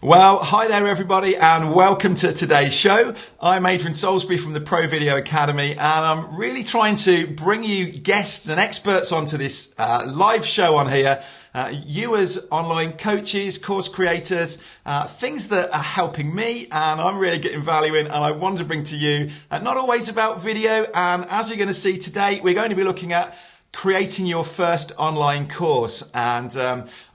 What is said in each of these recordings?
Well, hi there everybody and welcome to today's show. I'm Adrian Salisbury from the Pro Video Academy and I'm really trying to bring you guests and experts onto this live show on here. You as online coaches, course creators, things that are helping me and I'm really getting value in and I want to bring to you. Not always about video, and as you're going to see today, we're going to be looking at creating your first online course. And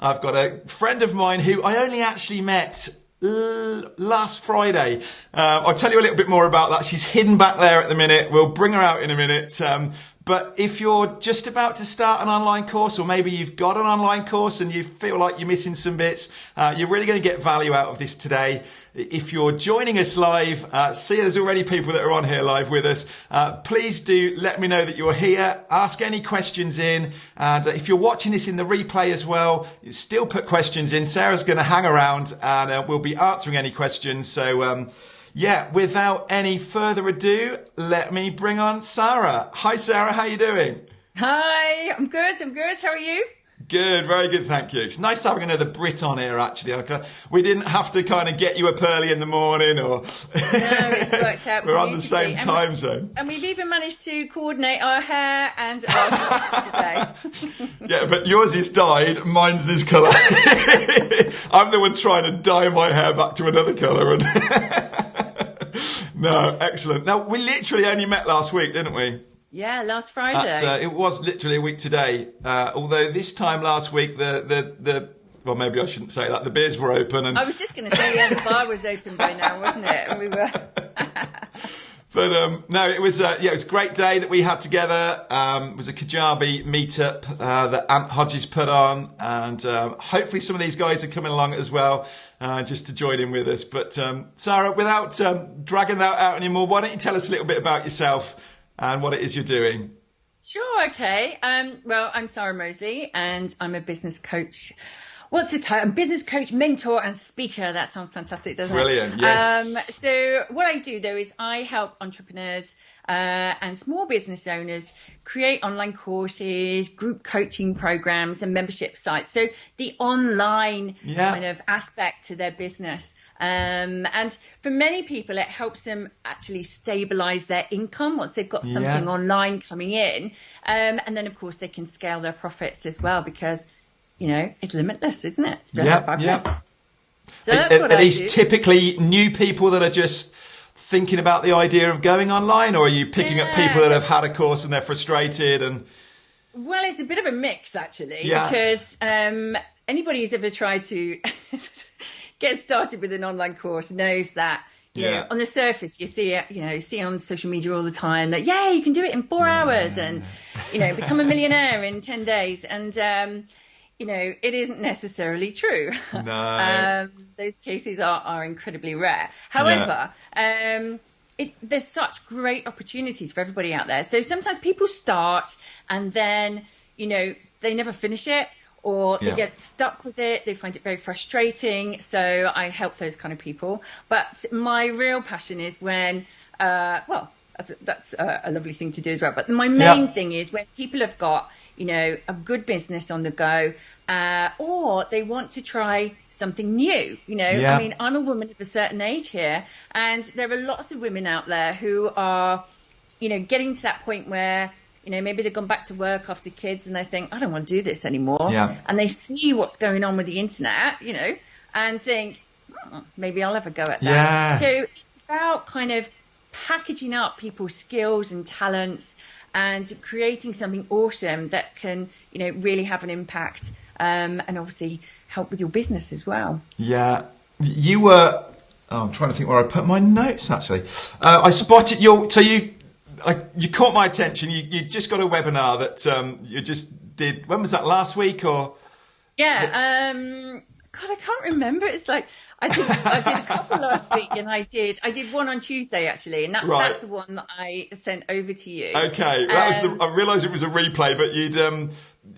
I've got a friend of mine who I only actually met last Friday. I'll tell you a little bit more about that. She's hidden back there at the minute. We'll bring her out in a minute. But if you're just about to start an online course, or maybe you've got an online course and you feel like you're missing some bits, you're really going to get value out of this today. If you're joining us live, see there's already people that are on here live with us. Please do let me know that you're here. Ask any questions in. And if you're watching this in the replay as well, still put questions in. Sarah's going to hang around and we'll be answering any questions. So, yeah, without any further ado, let me bring on Sara. Hi, Sara. How are you doing? Hi, I'm good. How are you? Good, very good, thank you. It's nice having another Brit on here, actually. We didn't have to kind of get you up early in the morning, or no, it's worked out. We're on the same time zone. And we've even managed to coordinate our hair and our tops today. Yeah, but yours is dyed, mine's this colour. I'm the one trying to dye my hair back to another colour. No, excellent. Now, we literally only met last week, didn't we? Yeah, last Friday. It was literally a week today. Although this time last week, well, maybe I shouldn't say that. The beers were open, and I was just going to say, yeah, the bar was open by now, wasn't it? And we were. But no, it was it was a great day that we had together. It was a Kajabi meetup that Ant Hodges put on, and hopefully some of these guys are coming along as well, just to join in with us. But Sara, without dragging that out anymore, why don't you tell us a little bit about yourself and what it is you're doing? Sure, okay. Well, I'm Sara Moseley and I'm a business coach. What's the title? I'm business coach, mentor and speaker. That sounds fantastic, doesn't Brilliant, it? Brilliant, yes. So what I do though is I help entrepreneurs and small business owners create online courses, group coaching programs and membership sites. So the online kind of aspect to their business. And for many people, it helps them actually stabilize their income once they've got something online coming in. And then, of course, they can scale their profits as well because, you know, it's limitless, isn't it? It's fabulous. So that's what are I these do. Typically new people that are just thinking about the idea of going online, or are you picking up people that have had a course and they're frustrated? And well, it's a bit of a mix, actually, because anybody who's ever tried to get started with an online course knows that, you know, on the surface, you see it, you know, see on social media all the time that, you can do it in 4 hours and, you know, become a millionaire in 10 days. And, you know, it isn't necessarily true. No. Those cases are incredibly rare. However, there's such great opportunities for everybody out there. So sometimes people start and then, you know, they never finish it. Or they get stuck with it. They find it very frustrating. So I help those kind of people. But my real passion is when, that's a lovely thing to do as well. But my main thing is when people have got, you know, a good business on the go, or they want to try something new. You know, I mean, I'm a woman of a certain age here, and there are lots of women out there who are, you know, getting to that point where, you know, maybe they've gone back to work after kids and they think, I don't want to do this anymore. And they see what's going on with the internet, you know, and think, maybe I'll have a go at that. So it's about kind of packaging up people's skills and talents and creating something awesome that can, you know, really have an impact and obviously help with your business as well. Yeah. You were, I'm trying to think where I put my notes, actually. I spotted you caught my attention. You just got a webinar that you just did. When was that? Last week or? Yeah. God, I can't remember. It's like I did a couple last week, and I did one on Tuesday actually, and that's the one that I sent over to you. Okay, that was I realised it was a replay, but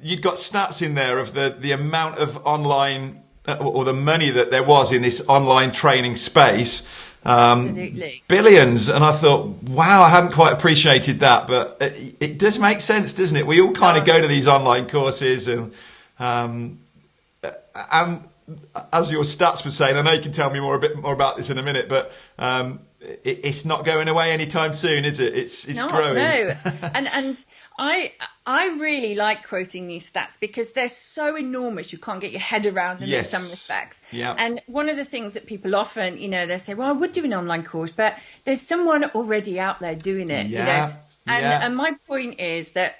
you'd got stats in there of the amount of online or the money that there was in this online training space. Absolutely. Billions. And I thought, wow, I hadn't quite appreciated that, but it does make sense, doesn't it? We all kind of go to these online courses and as your stats were saying, I know you can tell me a bit more about this in a minute, but it's not going away anytime soon, is it? It's growing. No, and I really like quoting these stats because they're so enormous you can't get your head around them in some respects. Yeah. And one of the things that people often, they say, well, I would do an online course, but there's someone already out there doing it. Yeah. And my point is that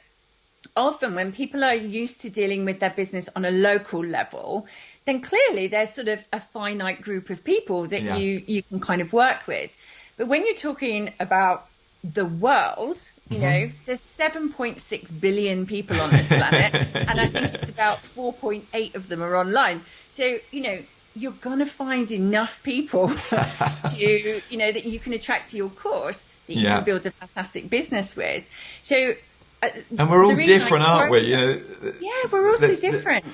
often when people are used to dealing with their business on a local level, then clearly there's sort of a finite group of people that you can kind of work with. But when you're talking about the world, there's 7.6 billion people on this planet, and I think it's about 4.8 of them are online. So, you're going to find enough people to, that you can attract to your course that you can build a fantastic business with. So, and we're all different, aren't we? We're all so different.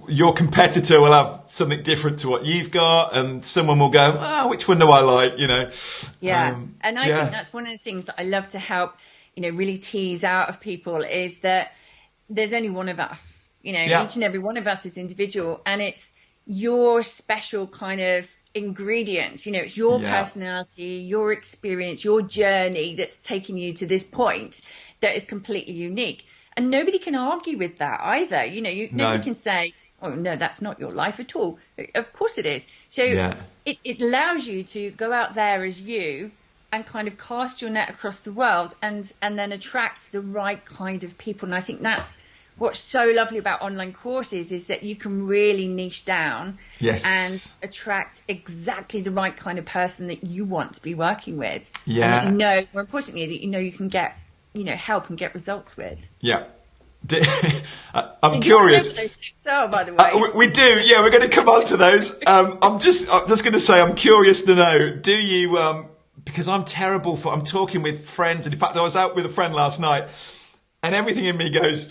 Your competitor will have something different to what you've got, and someone will go, which one do I like? Yeah, and I think that's one of the things that I love to help, really tease out of people is that there's only one of us. Each and every one of us is individual, and it's your special kind of ingredients. It's your personality, your experience, your journey that's taken you to this point that is completely unique, and nobody can argue with that either. Nobody can say, oh no, that's not your life at all. Of course it is. So it allows you to go out there as you and kind of cast your net across the world and then attract the right kind of people. And I think that's what's so lovely about online courses is that you can really niche down and attract exactly the right kind of person that you want to be working with. And that more importantly, that you can get help and get results with. I'm curious. By the way, we do. Yeah, we're going to come on to those. I'm just going to say, I'm curious to know, do you? Because I'm terrible I'm talking with friends, and in fact, I was out with a friend last night, and everything in me goes,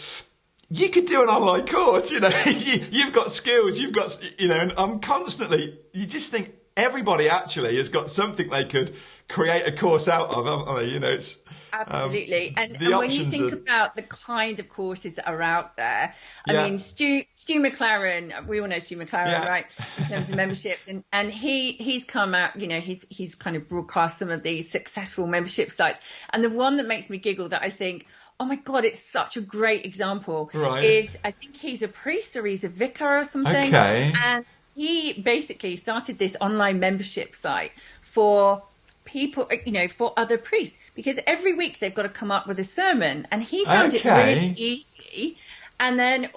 you could do an online course. You've got skills. You've got, and I'm constantly. You just think everybody actually has got something they could create a course out of, haven't they? It's absolutely. And when you think about the kind of courses that are out there, I mean, Stu McLaren, we all know Stu McLaren, right? In terms of memberships, and he's come out, he's kind of broadcast some of these successful membership sites, and the one that makes me giggle that I think, oh my God, it's such a great example, is I think he's a priest or he's a vicar or something, and he basically started this online membership site for people, for other priests, because every week they've got to come up with a sermon, and he found it really easy. And then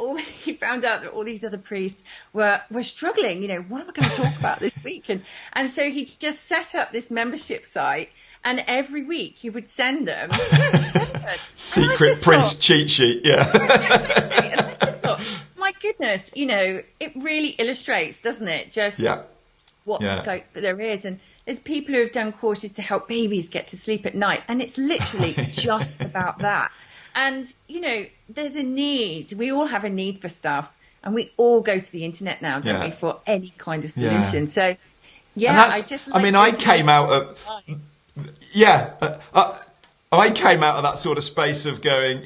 he found out that all these other priests were struggling. What am I going to talk about this week? And so he just set up this membership site, and every week he would send them a sermon. Secret priest cheat sheet, Exactly. And I just thought, my goodness, it really illustrates, doesn't it? Just what scope there is. And there's people who have done courses to help babies get to sleep at night, and it's literally just about that. And, there's a need. We all have a need for stuff, and we all go to the internet now, don't we, for any kind of solution. So, I came out of... I came out of that sort of space of going,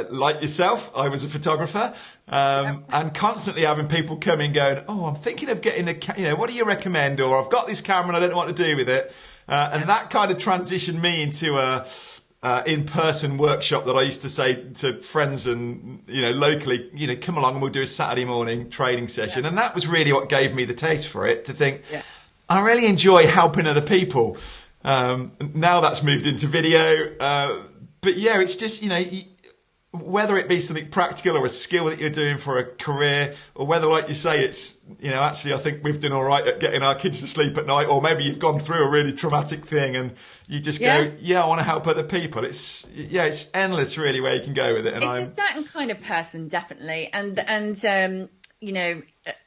like yourself, I was a photographer, and constantly having people come in going, oh, I'm thinking of getting what do you recommend? Or I've got this camera and I don't know what to do with it. And that kind of transitioned me into a in-person workshop that I used to say to friends and, locally, come along and we'll do a Saturday morning training session. And that was really what gave me the taste for it, to think, I really enjoy helping other people. Now that's moved into video, but it's just, whether it be something practical or a skill that you're doing for a career, or whether, like you say, it's, actually I think we've done all right at getting our kids to sleep at night, or maybe you've gone through a really traumatic thing and you just go, I want to help other people. It's endless really where you can go with it. And it's a certain kind of person, definitely. And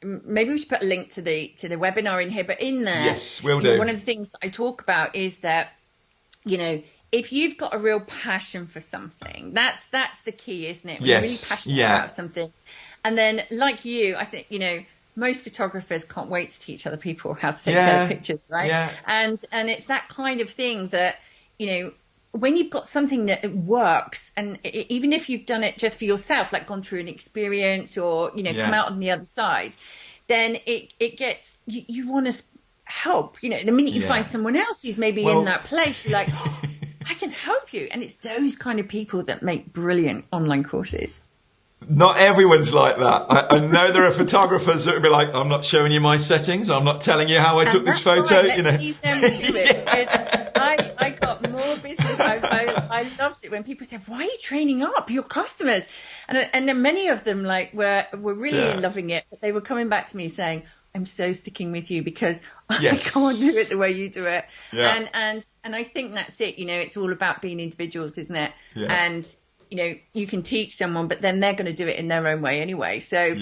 maybe we should put a link to the webinar in here, but in there, yes, we'll do. One of the things I talk about is that, if you've got a real passion for something, that's the key, isn't it? When you're really passionate about something. And then, like you, I think, most photographers can't wait to teach other people how to take better pictures, right? Yeah. And it's that kind of thing that, when you've got something that works, and even if you've done it just for yourself, like gone through an experience or, come out on the other side, then it gets, you want to help, the minute you find someone else who's maybe in that place, you're like, oh, I can help you. And it's those kind of people that make brilliant online courses. Not everyone's like that. I know there are photographers that would be like, I'm not showing you my settings. I'm not telling you how I took this photo. Let's leave them to it. I got more business. I loved it when people said, why are you training up your customers? And then many of them were really loving it, but they were coming back to me saying, I'm so sticking with you because I can't do it the way you do it. Yeah. And I think that's it. It's all about being individuals, isn't it? Yeah. And you can teach someone, but then they're going to do it in their own way anyway. So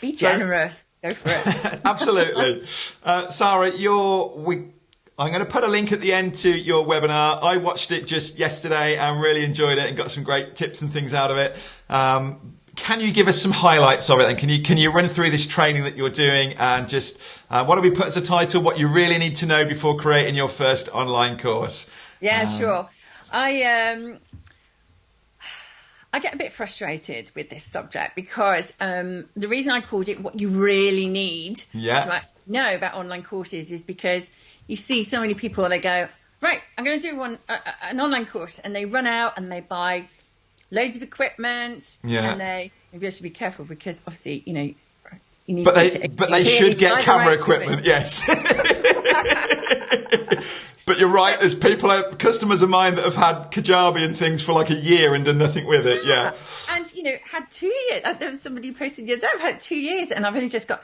be generous. Go for it. Absolutely. Sara, I'm going to put a link at the end to your webinar. I watched it just yesterday and really enjoyed it and got some great tips and things out of it. Can you give us some highlights of it? And can you run through this training that you're doing and just what do we put as a title? What you really need to know before creating your first online course? Yeah, sure. I get a bit frustrated with this subject because the reason I called it what you really need to actually know about online courses is because you see so many people, they go, right, I'm going to do an online course, and they run out and they buy loads of equipment, and maybe I should be careful because obviously, you need but they should get camera equipment, yes. But you're right, there's customers of mine that have had Kajabi and things for like a year and done nothing with it, And, had 2 years. There was somebody who posted the other day, I've had 2 years and I've only just got,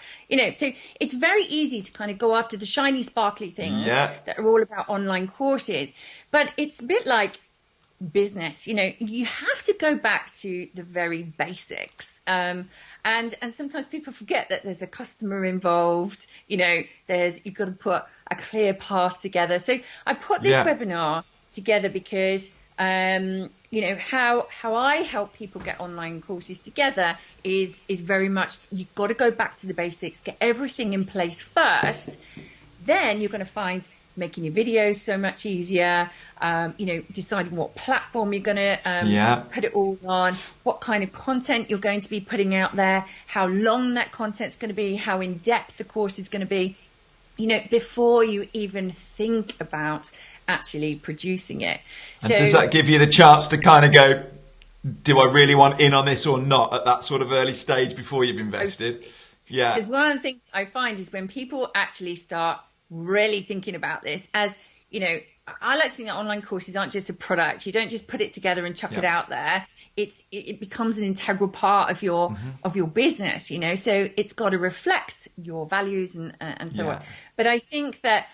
so it's very easy to kind of go after the shiny, sparkly things that are all about online courses. But it's a bit like business, you have to go back to the very basics. And sometimes people forget that there's a customer involved, you've got to put a clear path together. So I put this webinar together because, how I help people get online courses together is very much, you've got to go back to the basics, get everything in place first. Then you're going to find making your videos so much easier, deciding what platform you're going to put it all on, what kind of content you're going to be putting out there, how long that content's going to be, how in-depth the course is going to be, before you even think about actually producing it. And does that give you the chance to kind of go, do I really want in on this or not at that sort of early stage before you've invested? Yeah. Because one of the things I find is when people actually start really thinking about this, as I like to think that online courses aren't just a product. You don't just put it together and chuck it out there. It becomes an integral part of your business, so it's got to reflect your values and so on. But I think that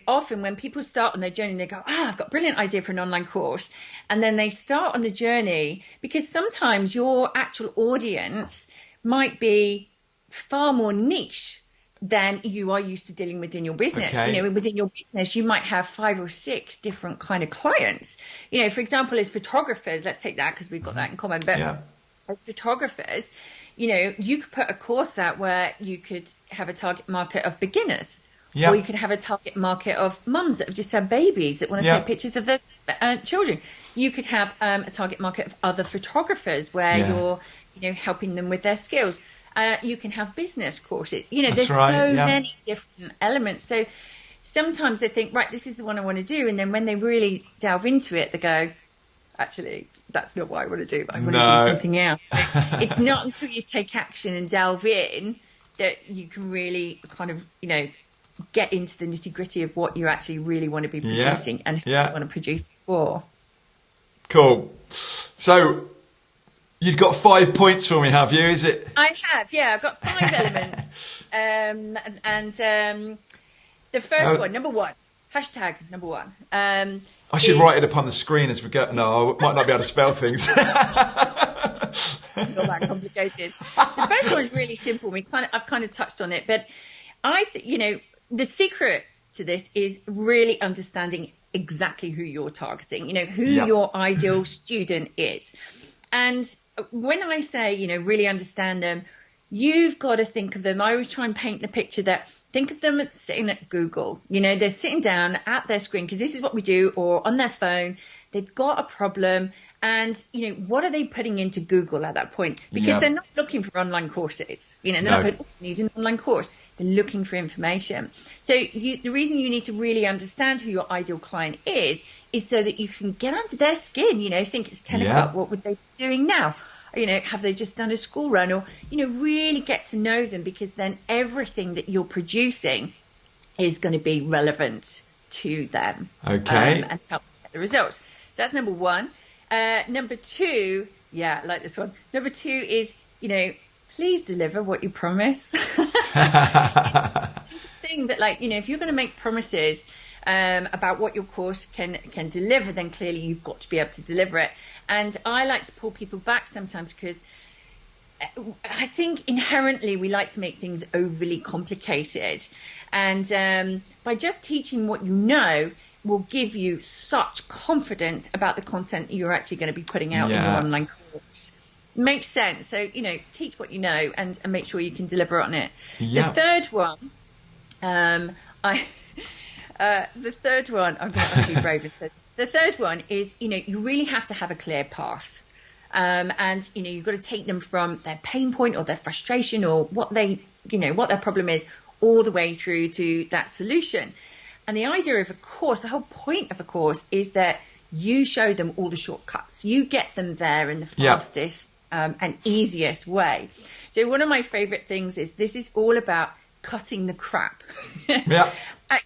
often when people start on their journey, they go, I've got a brilliant idea for an online course, and then they start on the journey, because sometimes your actual audience might be far more niche than you are used to dealing with in your business. Within your business, you might have 5 or 6 different kind of clients. For example, as photographers, let's take that because we've got that in common. But as photographers, you could put a course out where you could have a target market of beginners. Or you could have a target market of mums that have just had babies that want to take pictures of their children. You could have a target market of other photographers where you're helping them with their skills. You can have business courses. There's so many different elements. So sometimes they think, right, this is the one I want to do. And then when they really delve into it, they go, actually, that's not what I want to do. I want to do something else. So it's not until you take action and delve in that you can really kind of, get into the nitty gritty of what you actually really want to be producing and who you want to produce it for. Cool. So you've got 5 points for me, have you? Is it? I have, I've got 5 elements. And the first one, number 1, hashtag number 1. I should write it up on the screen as we go. No, I might not be able to spell things. It's not that complicated. The first one is really simple. I've kind of touched on it, but I think, the secret to this is really understanding exactly who you're targeting, who your ideal student is. And when I say, really understand them, you've got to think of them. I always try and paint the picture that think of them sitting at Google. They're sitting down at their screen because this is what we do, or on their phone. they've got a problem, and what are they putting into Google at that point? Because they're not looking for online courses. They're not going, oh, I need an online course. They're looking for information. So the reason you need to really understand who your ideal client is so that you can get under their skin. Think it's 10 o'clock. What would they be doing now? Have they just done a school run? Or really get to know them, because then everything that you're producing is going to be relevant to them. Okay. And help get the results. So that's number one. Number two, I like this one. Number two is, please deliver what you promise. It's a simple thing that, if you're going to make promises about what your course can deliver, then clearly you've got to be able to deliver it. And I like to pull people back sometimes, because I think inherently we like to make things overly complicated. And by just teaching what you know will give you such confidence about the content you're actually going to be putting out in your online course. Makes sense. So, teach what you know and make sure you can deliver on it. Yeah. The third one, I'm going to be brave. The third one is, you really have to have a clear path. And, you've got to take them from their pain point or their frustration or what their problem is, all the way through to that solution. And the idea of a course, the whole point of a course, is that you show them all the shortcuts. You get them there in the fastest and easiest way. So one of my favorite things is this is all about cutting the crap.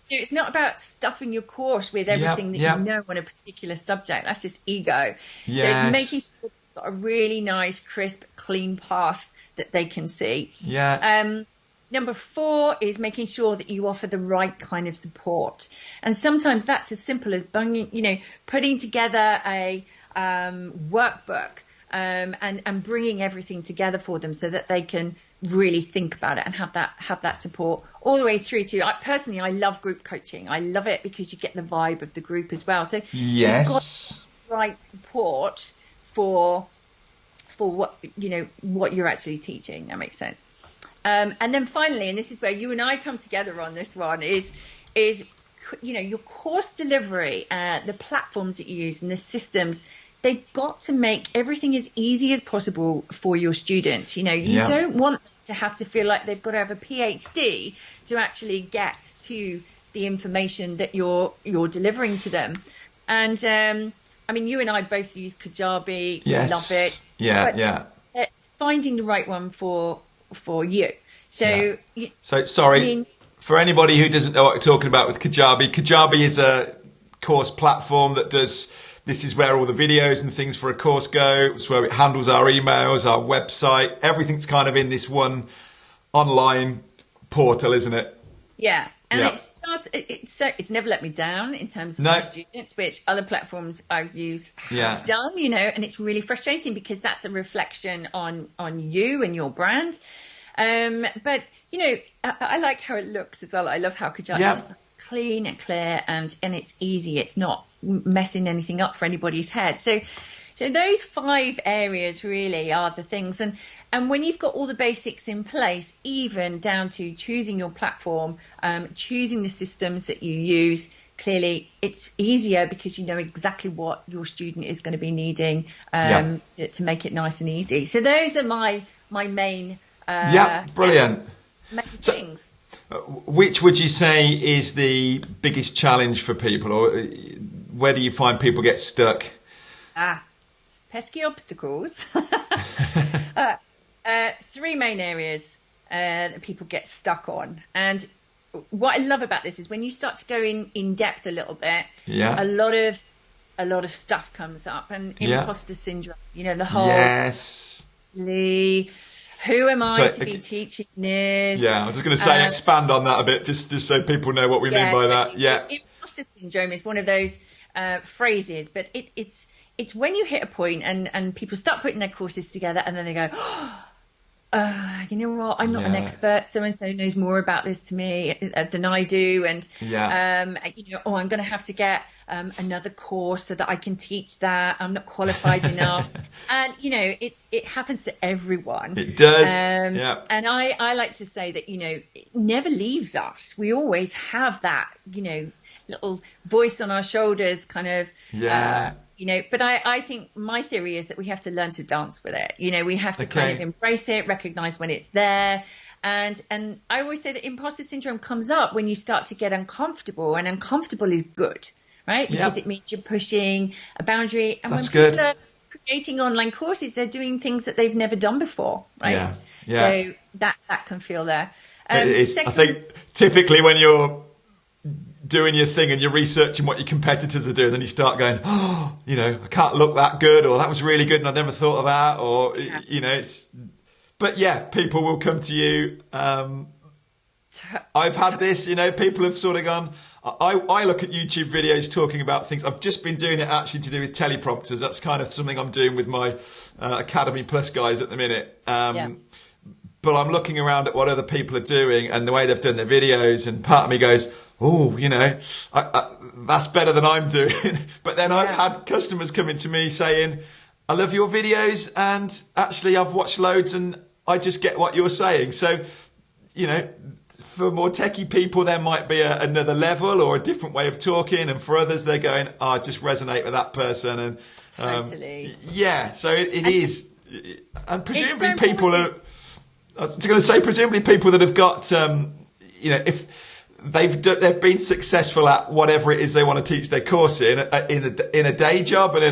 It's not about stuffing your course with everything that you know on a particular subject. That's just ego. Yes. So it's making sure you've got a really nice, crisp, clean path that they can see. Yeah. Number 4 is making sure that you offer the right kind of support. And sometimes that's as simple as putting together a workbook and bringing everything together for them so that they can really think about it and have that support all the way through to. Personally, I love group coaching. I love it because you get the vibe of the group as well. So you've got the right support for what you're actually teaching. That makes sense. And then finally, and this is where you and I come together on this one, is your course delivery, the platforms that you use and the systems. They've got to make everything as easy as possible for your students. You don't want them to have to feel like they've got to have a PhD to actually get to the information that you're delivering to them. And you and I both use Kajabi. Yes. We love it. But finding the right one for you. So, sorry, for anybody who doesn't know what we're talking about with Kajabi is a course platform that does. This is where all the videos and things for a course go. It's where it handles our emails, our website. Everything's kind of in this one online portal, isn't it? Yeah. And it's just, it's never let me down in terms of my students, which other platforms I use have done, and it's really frustrating because that's a reflection on you and your brand. But, I like how it looks as well. I love how Kajabi is just clean and clear and it's easy. It's not messing anything up for anybody's head. So those 5 areas really are the things. And when you've got all the basics in place, even down to choosing your platform, choosing the systems that you use, clearly it's easier because you know exactly what your student is going to be needing to make it nice and easy. So those are my main brilliant main things. Which would you say is the biggest challenge for people, or where do you find people get stuck? Pesky obstacles. 3 main areas that people get stuck on. And what I love about this is when you start to go in depth a little bit, a lot of stuff comes up, and imposter syndrome, the whole who am I to be teaching this? I was just going to say expand on that a bit, just so people know what we mean by that. So imposter syndrome is one of those phrases, but it's when you hit a point and people start putting their courses together and then they go, you know what, I'm not an expert, so-and-so knows more about this to me than I do, and I'm going to have to get another course so that I can teach that. I'm not qualified enough. And it happens to everyone. It does. And I like to say that it never leaves us. We always have that little voice on our shoulders kind of but I think my theory is that we have to learn to dance with it. We have to kind of embrace it, recognize when it's there. And I always say that imposter syndrome comes up when you start to get uncomfortable, and uncomfortable is good, right? Because it means you're pushing a boundary. And That's when good. people are creating online courses, they're doing things that they've never done before, right? Yeah. So that can feel there. I think typically when you're doing your thing and you're researching what your competitors are doing, then you start going, oh, I can't look that good, or that was really good and I never thought of that, or but people will come to you. I've had this, people have sort of gone, I look at YouTube videos talking about things. I've just been doing it actually to do with teleprompters. That's kind of something I'm doing with my Academy Plus guys at the minute. But I'm looking around at what other people are doing and the way they've done their videos, and part of me goes, oh, that's better than I'm doing. But then I've had customers coming to me saying, I love your videos, and actually I've watched loads and I just get what you're saying. So, for more techie people, there might be another level or a different way of talking. And for others, they're going, I just resonate with that person. And totally. So it is. And presumably people are, I was going to say, presumably people that have got, if they've been successful at whatever it is they want to teach their course in a day job and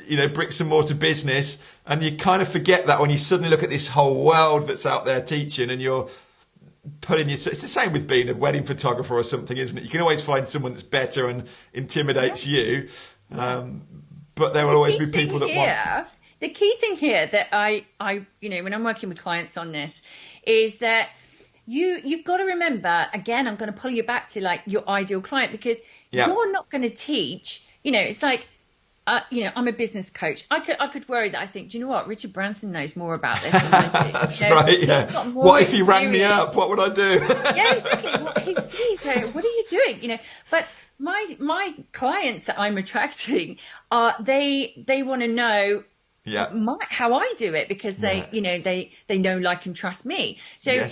in a bricks and mortar business, and you kind of forget that when you suddenly look at this whole world that's out there teaching, and you're putting it's the same with being a wedding photographer or something, isn't it? You can always find someone that's better and intimidates you, but there will always be people that want. The key thing here that I when I'm working with clients on this is that you've got to remember, again, I'm going to pull you back to like your ideal client, because you're not going to teach, it's like, I'm a business coach. I could worry that I think, do you know what? Richard Branson knows more about this than I do. That's right. Yeah. He's got more what if he experience. rang me up? What would I do? Yeah, exactly. So what are you doing? But my clients that I'm attracting they want to know how I do it, because they know, like, and trust me. So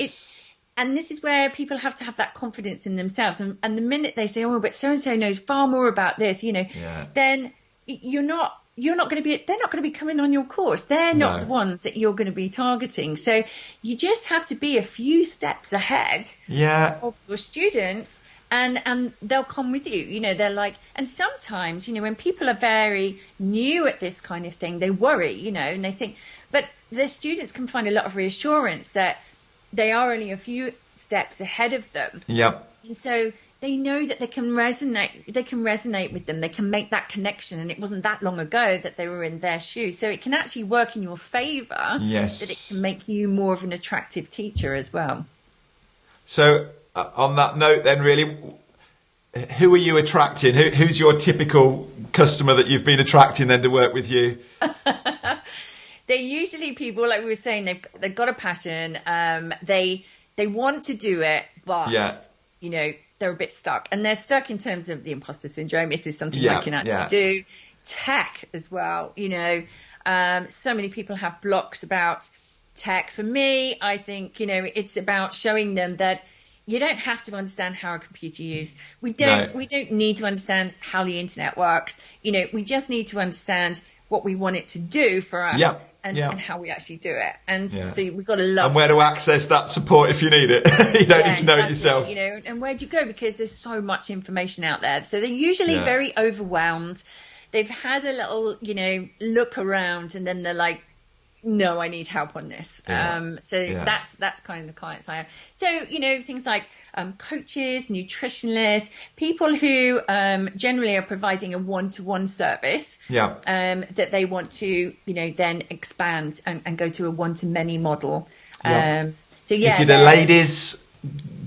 and this is where people have to have that confidence in themselves. And the minute they say, oh, but so-and-so knows far more about this, then they're not going to be coming on your course. They're not the ones that you're going to be targeting. So you just have to be a few steps ahead of your students, and they'll come with you. They're like, and sometimes, when people are very new at this kind of thing, they worry, and they think, but the students can find a lot of reassurance that they are only a few steps ahead of them. Yep. And so they know that they can resonate with them. They can make that connection. And it wasn't that long ago that they were in their shoes. So it can actually work in your favor. Yes. That it can make you more of an attractive teacher as well. So on that note then, really, who are you attracting? Who's your typical customer that you've been attracting then to work with you? They're usually people, like we were saying, they've got a passion. They want to do it, but they're a bit stuck, and they're stuck in terms of the imposter syndrome. Is this something I can actually do? Tech as well. So many people have blocks about tech. For me, I think, it's about showing them that you don't have to understand how a computer used. We don't need to understand how the internet works. We just need to understand what we want it to do for us. And how we actually do it. And so we've got to love. And where to access that support if you need it. You don't need to know it yourself. And where do you go? Because there's so much information out there. So they're usually very overwhelmed. They've had a little, look around, and then they're like, no, I need help on this. That's kind of the clients I have. So, things like coaches, nutritionists, people who generally are providing a one-to-one service that they want to, then expand and go to a one-to-many model. Is it a ladies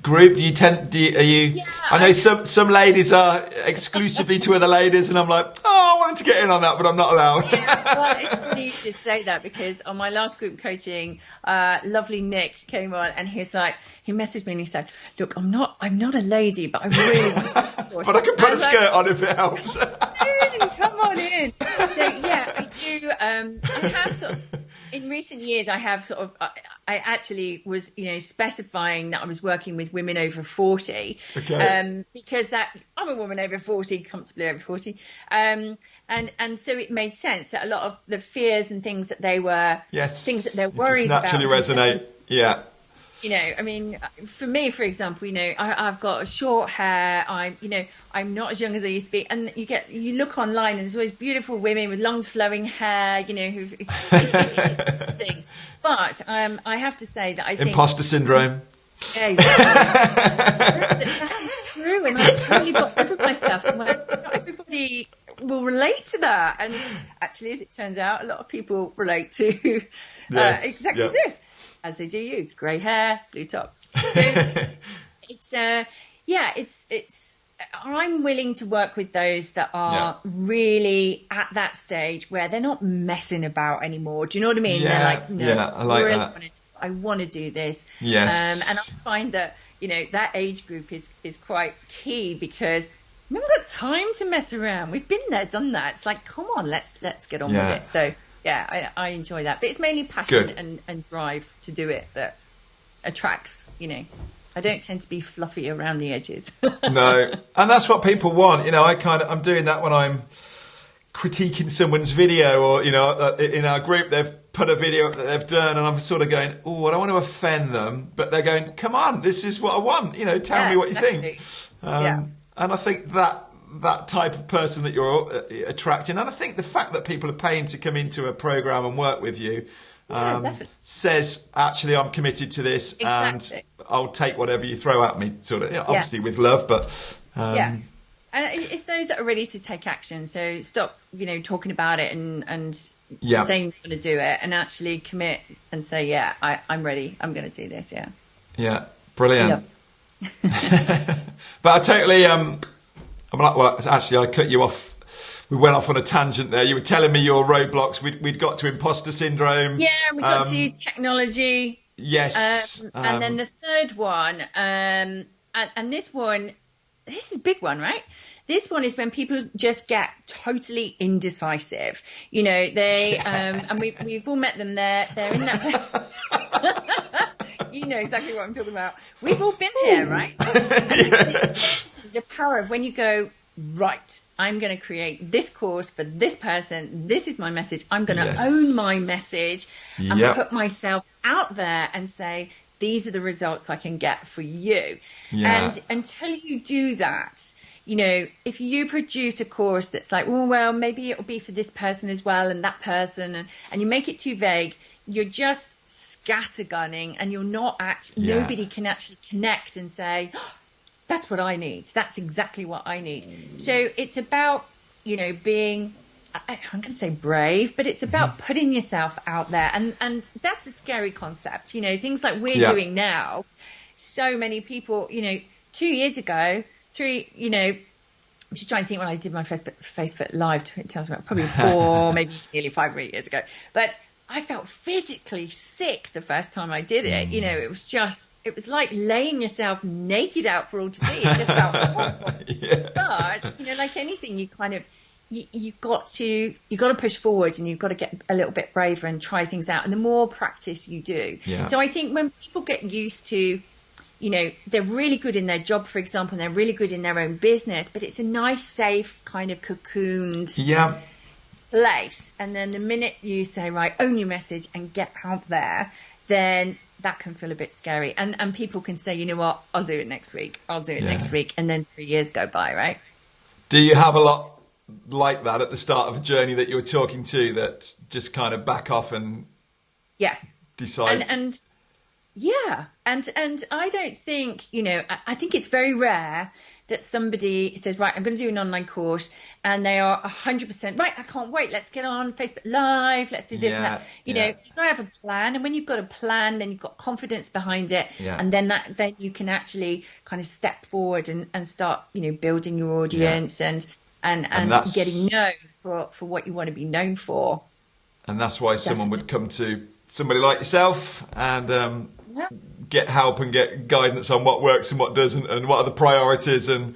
group? I know some ladies are exclusively to other ladies, and I'm like, I wanted to get in on that, but I'm not allowed. Well, it's funny you should say that, because on my last group coaching, lovely Nick came on, and he messaged me and he said, look, I'm not a lady, but I really want to. But I can put a skirt on if it helps. Come on in. So I do. I have sort of in recent years, I have sort of, I actually was, specifying that I was working with women over 40, because I'm a woman over 40, comfortably over 40. And so it made sense that a lot of the fears and things that they're worried about. Naturally resonate. Yeah. I mean, for me, for example, I've got short hair. I'm not as young as I used to be. And you look online and there's always beautiful women with long flowing hair, it's a thing. But I have to say that I think imposter syndrome. Yeah, exactly. that is true. And I totally got over myself. And not everybody will relate to that. And actually, as it turns out, a lot of people relate to exactly this. As they do you, grey hair, blue tops. So I'm willing to work with those that are really at that stage where they're not messing about anymore. Do you know what I mean? They're like, no, I like that. I want to do this. Yes. And I find that, that age group is quite key, because we haven't got time to mess around. We've been there, done that. It's like, come on, let's get on with it. So yeah, I enjoy that. But it's mainly passion and drive to do it that attracts, I don't tend to be fluffy around the edges. No. And that's what people want. I'm doing that when I'm critiquing someone's video, or, in our group, they've put a video up that they've done, and I'm sort of going, oh, I don't want to offend them. But they're going, come on, this is what I want. Tell me what you think. And I think that type of person that you're attracting, and I think the fact that people are paying to come into a program and work with you says, actually, I'm committed to this, and I'll take whatever you throw at me, sort of, obviously with love, but and it's those that are ready to take action. So stop talking about it and saying you're going to do it, and actually commit and say, I'm ready, I'm going to do this. Brilliant. But I totally I'm like, well, actually, I cut you off. We went off on a tangent there. You were telling me your roadblocks. We'd got to imposter syndrome. Yeah, we got to technology. Yes. And then the third one, and this one, this is a big one, right? This one is when people just get totally indecisive. They, and we've all met them there. They're in that You know exactly what I'm talking about. We've all been here, right? The power of when you go, right, I'm going to create this course for this person. This is my message. I'm going to own my message and put myself out there and say, these are the results I can get for you. And until you do that, if you produce a course that's like, well, maybe it'll be for this person as well, and that person, and you make it too vague, you're just scattergunning, and you're not nobody can actually connect and say, oh, that's what I need. That's exactly what I need. So it's about, being, I'm going to say brave, but it's about putting yourself out there. And that's a scary concept. Things like we're doing now. So many people, 2 years ago, I'm just trying to think when I did my first Facebook Live, it tells me probably 4, maybe nearly 5 years ago. But I felt physically sick the first time I did it. It was like laying yourself naked out for all to see. It just felt awful. But, like anything, you've got to push forward, and you've got to get a little bit braver and try things out. And the more practice you do. So I think when people get used to, they're really good in their job, for example, and they're really good in their own business, but it's a nice, safe kind of cocooned place. And then the minute you say, right, own your message and get out there, then that can feel a bit scary. And people can say, you know what, I'll do it next week. Next week. And then 3 years go by, right? Do you have a lot like that at the start of a journey that you were talking to, that just kind of back off and decide? And I don't think, I think it's very rare that somebody says, right, I'm going to do an online course, and they are 100%, right, I can't wait, let's get on Facebook Live, let's do this and that. You've got to have a plan, and when you've got a plan, then you've got confidence behind it, and then you can actually kind of step forward and start, building your audience and getting known for what you want to be known for. And that's why someone would come to somebody like yourself and get help and get guidance on what works and what doesn't, and what are the priorities and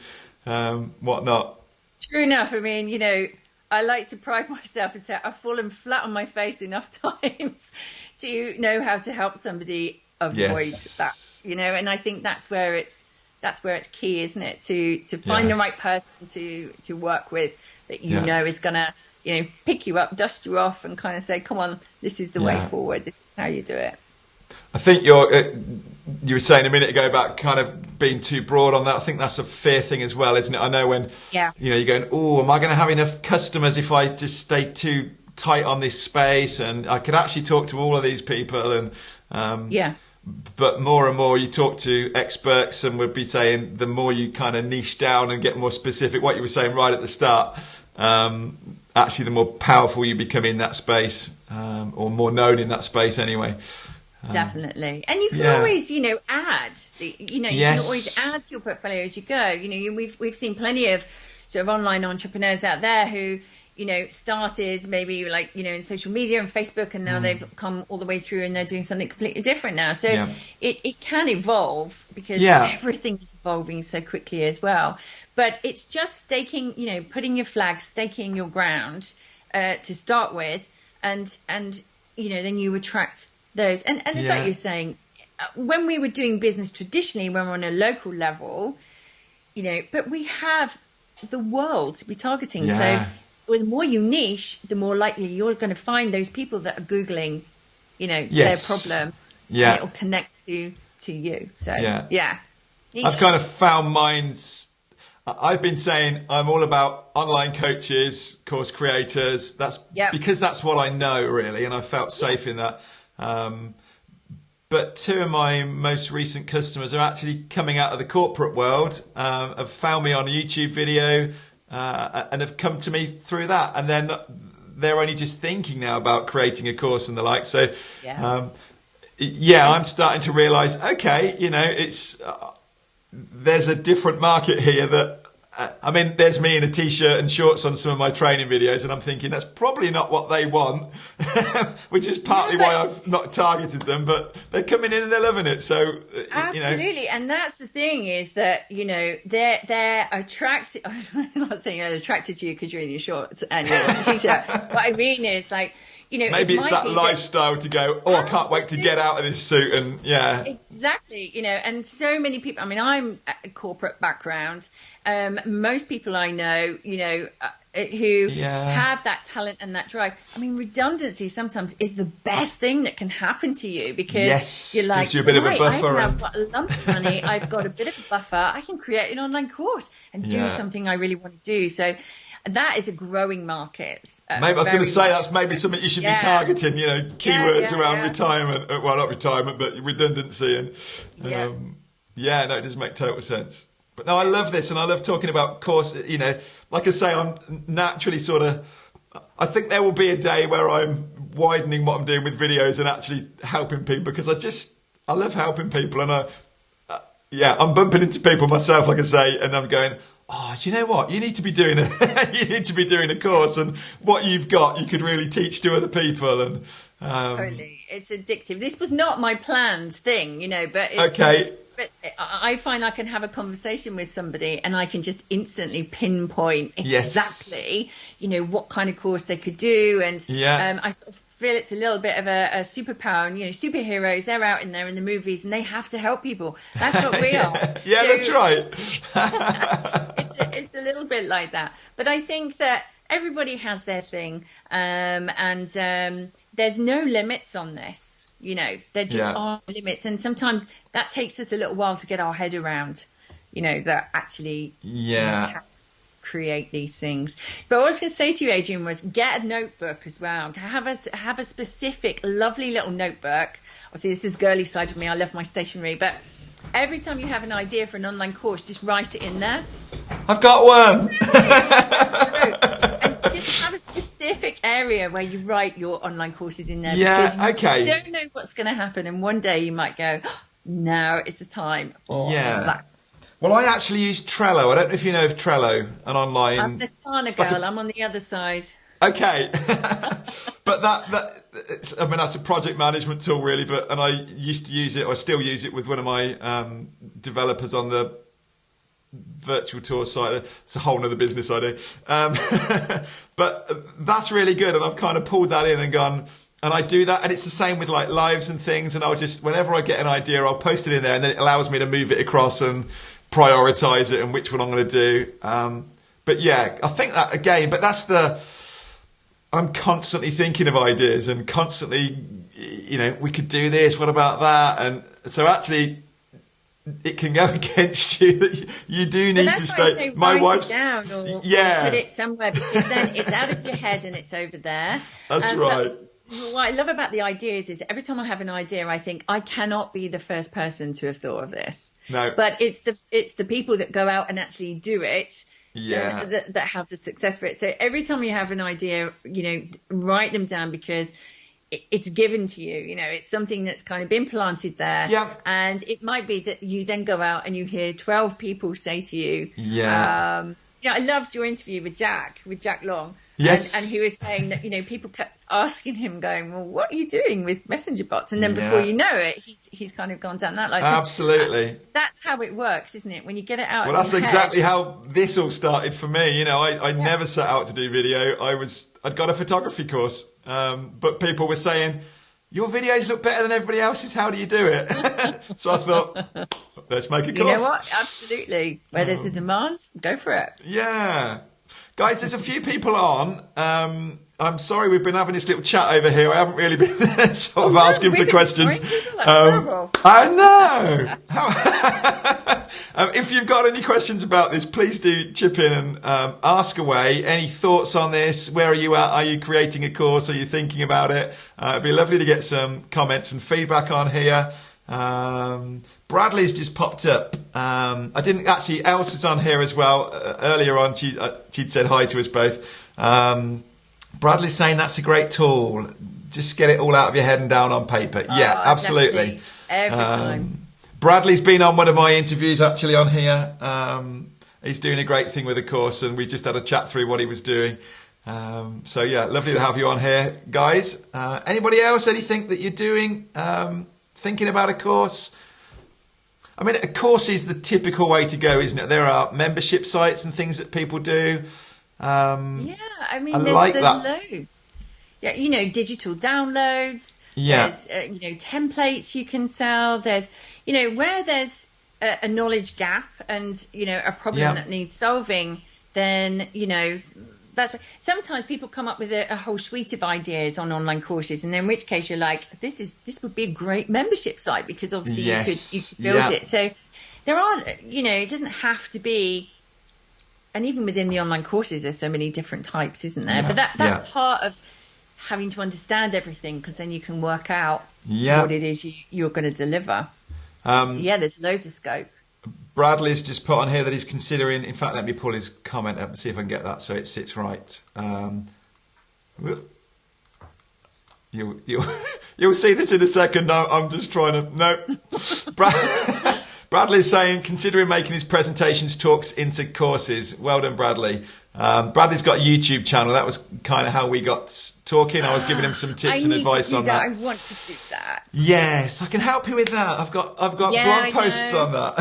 whatnot. True enough. I mean, I like to pride myself and say I've fallen flat on my face enough times to know how to help somebody avoid that, and I think that's where it's key, isn't it? To find the right person to work with that is gonna, pick you up, dust you off, and kind of say, come on, this is the way forward. This is how you do it. I think you were saying a minute ago about kind of being too broad on that. I think that's a fair thing as well, isn't it? I know when you're going, oh, am I going to have enough customers if I just stay too tight on this space? And I could actually talk to all of these people, and but more and more you talk to experts, and would be saying the more you kind of niche down and get more specific, what you were saying right at the start, actually the more powerful you become in that space, or more known in that space anyway. Definitely. And you can always, add, you can always add to your portfolio as you go. We've seen plenty of sort of online entrepreneurs out there who, started maybe like, in social media and Facebook, and now they've come all the way through and they're doing something completely different now. So it can evolve because everything is evolving so quickly as well. But it's just staking, putting your flag, staking your ground to start with, and then you attract those. And it's like you're saying, when we were doing business traditionally, when we're on a local level, but we have the world to be targeting. So the more you niche, the more likely you're going to find those people that are Googling, their problem. And it'll connect to you. So, I've kind of found mine's. I've been saying I'm all about online coaches, course creators. That's because that's what I know, really, and I felt safe in that. But two of my most recent customers are actually coming out of the corporate world, have found me on a YouTube video, and have come to me through that. And then they're only just thinking now about creating a course and the like. So, I'm starting to realize, okay, it's, there's a different market here that, there's me in a t-shirt and shorts on some of my training videos, and I'm thinking that's probably not what they want, which is partly why I've not targeted them, but they're coming in and they're loving it. So, absolutely. And that's the thing, is that, they're attracted. I'm not saying they're attracted to you because you're in your shorts and your t-shirt. What I mean is, like, maybe it's that lifestyle to go, I can't wait to get out of this suit. And exactly. And so many people, I'm a corporate background. Most people I know, who have that talent and that drive. Redundancy sometimes is the best thing that can happen to you, because you're like, you a bit of a buffer, I've got a lump of money, I've got a bit of a buffer, I can create an online course and do something I really want to do. So that is a growing market. Maybe I was going to say that's maybe something you should be targeting, keywords around retirement, well, not retirement, but redundancy. And it does make total sense. But no, I love this, and I love talking about course. Like I say, I'm naturally I think there will be a day where I'm widening what I'm doing with videos and actually helping people, because I love helping people, and I'm bumping into people myself, like I say, and I'm going, you know what? You need to be doing a course, and what you've got, you could really teach to other people. And totally, it's addictive. This was not my planned thing, but it's, okay. But I find I can have a conversation with somebody and I can just instantly pinpoint exactly, what kind of course they could do. And I sort of feel it's a little bit of a superpower. And, superheroes, they're out in there in the movies and they have to help people. That's what we are. That's right. It's a little bit like that. But I think that everybody has their thing, and there's no limits on this. There just are limits, and sometimes that takes us a little while to get our head around, that actually create these things. But what I was going to say to you, Adrian, was get a notebook as well. Have a specific, lovely little notebook. Obviously, this is the girly side of me. I love my stationery, but every time you have an idea for an online course, just write it in there. I've got one. And just have a specific area where you write your online courses in there. Because you don't know what's going to happen, and one day you might go, now is the time for that. Well, I actually use Trello. I don't know if you know of Trello, an online. I'm the Sana girl. I'm on the other side. Okay, but that's a project management tool, really. And I used to use it, or I still use it with one of my developers on the virtual tour site. It's a whole nother business I do. But that's really good. And I've kind of pulled that in and gone, and I do that. And it's the same with like lives and things. And I'll just, whenever I get an idea, I'll post it in there, and then it allows me to move it across and prioritize it and which one I'm going to do. But yeah, I think that again, but I'm constantly thinking of ideas and constantly, we could do this. What about that? And so actually, it can go against you that you do need to stay. My wife's down or put it somewhere, because then it's out of your head and it's over there. That's right. What I love about the ideas is that every time I have an idea, I think I cannot be the first person to have thought of this. No. But it's the people that go out and actually do it. Yeah. That have the success for it. So every time you have an idea, write them down, because it's given to you. It's something that's kind of been planted there. Yeah. And it might be that you then go out and you hear 12 people say to you, I loved your interview with Jack Long. Yes. And he was saying that, people kept asking him, going, well, what are you doing with messenger bots? And then before you know it, he's kind of gone down that line. Absolutely. That's how it works, isn't it? When you get it out. Well, that's exactly how this all started for me. I never set out to do video. I'd got a photography course, but people were saying, your videos look better than everybody else's. How do you do it? So I thought, let's make a course. You know what? Absolutely. Where there's a demand, go for it. Yeah. Guys, there's a few people on. I'm sorry we've been having this little chat over here. I haven't really been asking for questions. I know. If you've got any questions about this, please do chip in and ask away. Any thoughts on this? Where are you at? Are you creating a course? Are you thinking about it? It'd be lovely to get some comments and feedback on here. Bradley's just popped up. I didn't actually. Elsa's on here as well. Earlier on, she'd said hi to us both. Bradley's saying that's a great tool. Just get it all out of your head and down on paper. Yeah, absolutely. Every time. Bradley's been on one of my interviews actually on here. He's doing a great thing with the course, and we just had a chat through what he was doing. So yeah, lovely to have you on here, guys. Anybody else? Anything that you're doing? Thinking about a course? I mean, a course is the typical way to go, isn't it? There are membership sites and things that people do. There's loads. Yeah, digital downloads. Yeah. There's, templates you can sell. There's, where there's a knowledge gap and, a problem that needs solving, then, that's what, sometimes people come up with a whole suite of ideas on online courses, and in which case you're like, this would be a great membership site, because obviously you could build it. So there are, it doesn't have to be, and even within the online courses, there's so many different types, isn't there? But that's part of having to understand everything, because then you can work out what it is you're going to deliver. There's loads of scope. Bradley's just put on here that he's considering. In fact, let me pull his comment up and see if I can get that so it sits right. You'll see this in a second. No, I'm just trying to. No, Bradley's saying considering making his presentations talks into courses. Well done, Bradley. Bradley's got a YouTube channel. That was kind of how we got talking. I was giving him some tips and advice on that. I want to do that. Yes, I can help you with that. I've got blog posts on that.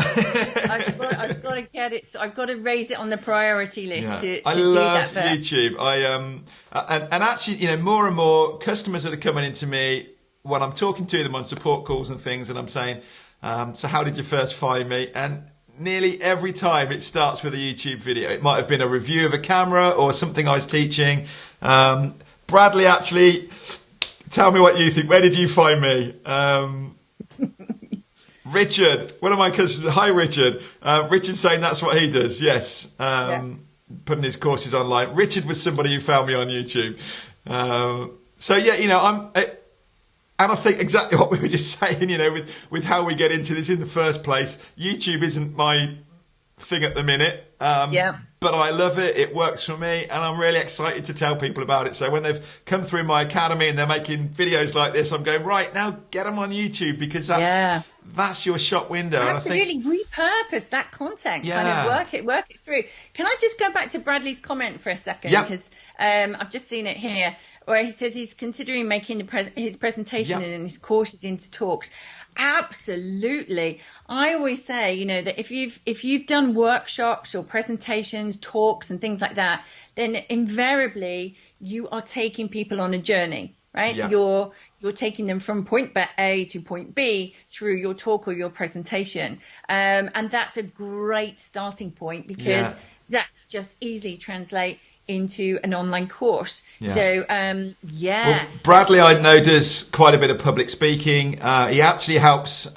I've got to get it. So I've got to raise it on the priority list to I do love that. YouTube. And actually, more and more customers that are coming into me when I'm talking to them on support calls and things, and I'm saying, so how did you first find me? And nearly every time it starts with a YouTube video. It might have been a review of a camera or something I was teaching. Bradley, actually, tell me what you think. Where did you find me? Richard, one of my customers. Hi, Richard. Richard's saying that's what he does. Yes. Putting his courses online. Richard was somebody who found me on YouTube. And I think exactly what we were just saying, with how we get into this in the first place. YouTube isn't my thing at the minute. But I love it. It works for me. And I'm really excited to tell people about it. So when they've come through my academy and they're making videos like this, I'm going, right, now get them on YouTube, because that's your shop window. Absolutely. Repurpose that content. Kind of work it through. Can I just go back to Bradley's comment for a second? Because I've just seen it here, where he says he's considering making his presentation and his courses into talks. Absolutely. I always say, you know, that if you've done workshops or presentations, talks and things like that, then invariably you are taking people on a journey, right? Yeah. You're taking them from point A to point B through your talk or your presentation. And that's a great starting point, because that just easily translate into an online course. Yeah. So, Well, Bradley, I know, does quite a bit of public speaking. He actually helps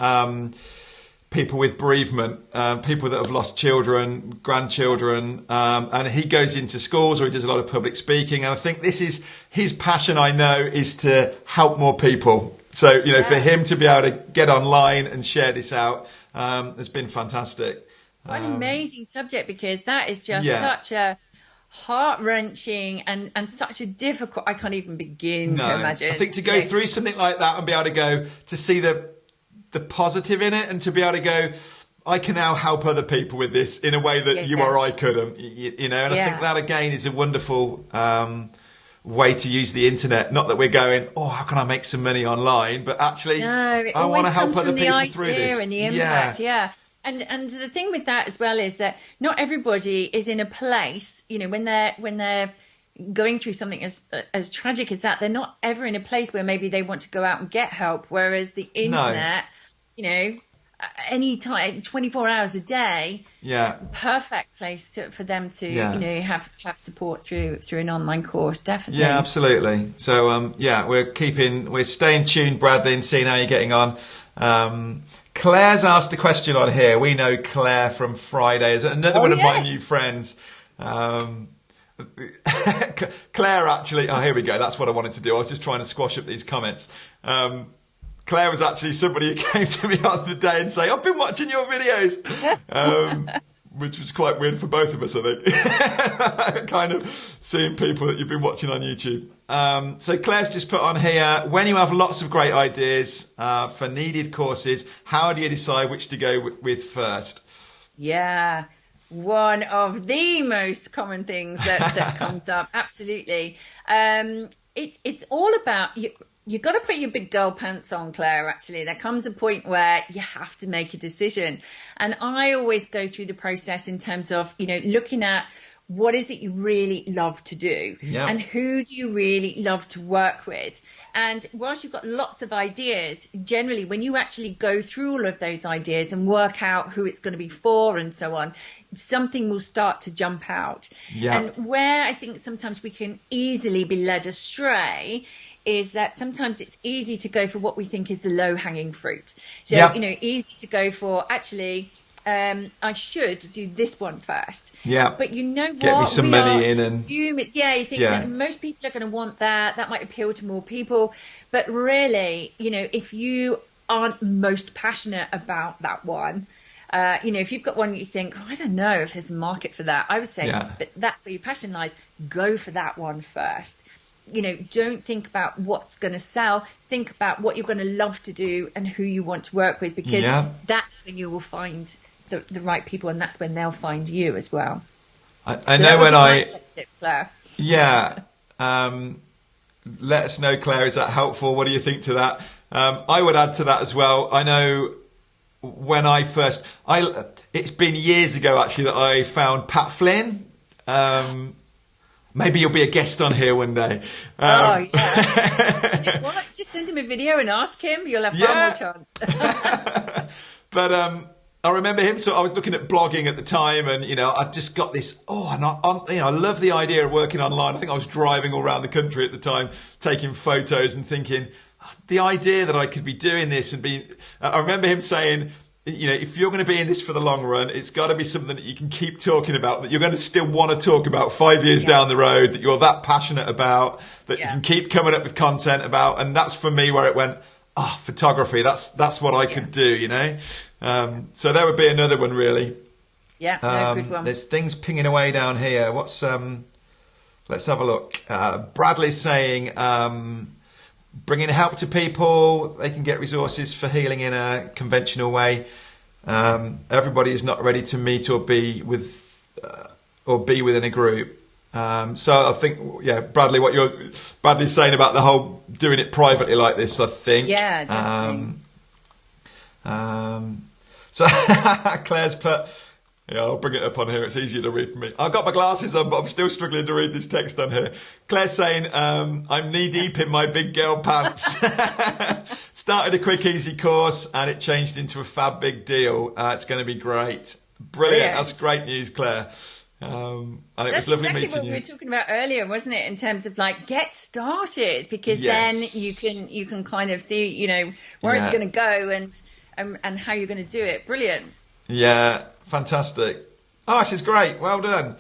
people with bereavement, people that have lost children, grandchildren, and he goes into schools, or he does a lot of public speaking. And I think this is his passion, I know, is to help more people. So, you know, for him to be able to get online and share this out has been fantastic. What an amazing subject, because that is just such a heart-wrenching and such a difficult, I can't even begin to imagine. I think to go through something like that and be able to go to see the positive in it, and to be able to go, I can now help other people with this in a way that you or I couldn't, you know, and I think that again is a wonderful way to use the internet. Not that we're going, how can I make some money online, but actually I want to help other people through this. And the impact, And the thing with that as well is that not everybody is in a place, you know, when they're going through something as tragic as that, they're not ever in a place where maybe they want to go out and get help. Whereas the internet, you know, any time, 24 hours a day, perfect place for them to, you know, have support through an online course. Definitely. Yeah, absolutely. So, we're staying tuned, Bradley, and seeing how you're getting on. Claire's asked a question on here. We know Claire from Friday. Is another one of my new friends. Claire actually, here we go. That's what I wanted to do. I was just trying to squash up these comments. Claire was actually somebody who came to me the other day and say, I've been watching your videos. Which was quite weird for both of us, I think. Kind of seeing people that you've been watching on YouTube. So Claire's just put on here, when you have lots of great ideas for needed courses, how do you decide which to go with first? Yeah, one of the most common things that comes up. Absolutely. It's all about you've got to put your big girl pants on, Claire, actually. There comes a point where you have to make a decision. And I always go through the process in terms of, you know, looking at what is it you really love to do and who do you really love to work with. And whilst you've got lots of ideas, generally when you actually go through all of those ideas and work out who it's going to be for and so on, something will start to jump out. And where I think sometimes we can easily be led astray is that sometimes it's easy to go for what we think is the low-hanging fruit. So, you know, easy to go for, actually, I should do this one first. Yeah. But you know what? Get me some money in and... you think that most people are going to want that. That might appeal to more people. But really, you know, if you aren't most passionate about that one, you know, if you've got one that you think, I don't know if there's a market for that, I would say, but that's where your passion lies. Go for that one first. You know, don't think about what's going to sell. Think about what you're going to love to do and who you want to work with, because that's when you will find the right people, and that's when they'll find you as well. I know when I... Tip, Claire. Yeah. Let us know, Claire. Is that helpful? What do you think to that? I would add to that as well. I know when I first... it's been years ago, actually, that I found Pat Flynn. Maybe you'll be a guest on here one day. You know what? Just send him a video and ask him. You'll have far more chance. But I remember him. So I was looking at blogging at the time, and you know, I just got this. I love the idea of working online. I think I was driving all around the country at the time, taking photos and thinking, the idea that I could be doing this and being. I remember him saying, you know, if you're going to be in this for the long run, it's got to be something that you can keep talking about, that you're going to still want to talk about 5 years down the road, that you're that passionate about, that you can keep coming up with content about. And that's for me where it went, photography, that's what I could do, you know. So there would be another one, really. Yeah, good one. There's things pinging away down here. What's let's have a look. Bradley's saying, bringing help to people, they can get resources for healing in a conventional way. Everybody is not ready to meet or be with within a group. So I think, Bradley, what Bradley's saying about the whole doing it privately like this, I think. Yeah, definitely. So Claire's put, yeah, I'll bring it up on here. It's easier to read for me. I've got my glasses on, but I'm still struggling to read this text on here. Claire's saying, I'm knee deep in my big girl pants. Started a quick, easy course and it changed into a fab big deal. It's going to be great. Brilliant. That's great news, Claire. And it was lovely meeting you. That's exactly what we were talking about earlier, wasn't it? In terms of like, get started, because then you can kind of see, you know, where it's going to go and how you're going to do it. Brilliant. Yeah. Fantastic. Oh, this is great. Well done.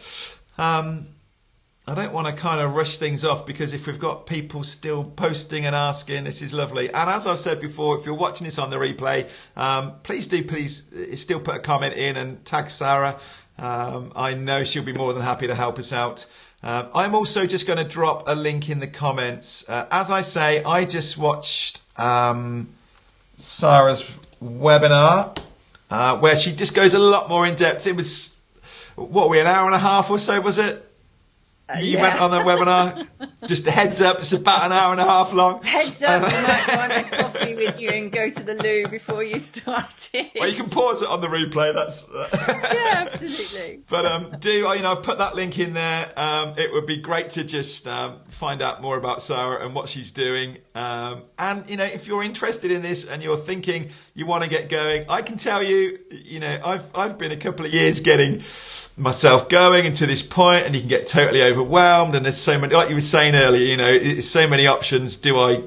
I don't want to kind of rush things off, because if we've got people still posting and asking, this is lovely. And as I've said before, if you're watching this on the replay, please still put a comment in and tag Sara. I know she'll be more than happy to help us out. I'm also just going to drop a link in the comments. As I say, I just watched Sara's webinar, where she just goes a lot more in depth. It was, an hour and a half or so, was it? You went on the webinar. Just a heads up, it's about an hour and a half long. Heads up, you might want a coffee with you and go to the loo before you start it. Well, you can pause it on the replay. That's yeah, absolutely. But I've put that link in there. It would be great to just find out more about Sara and what she's doing. And if you're interested in this and you're thinking you want to get going, I can tell you, I've been a couple of years getting myself going, and to this point, and you can get totally overwhelmed, and there's so many, like you were saying earlier, so many options. Do I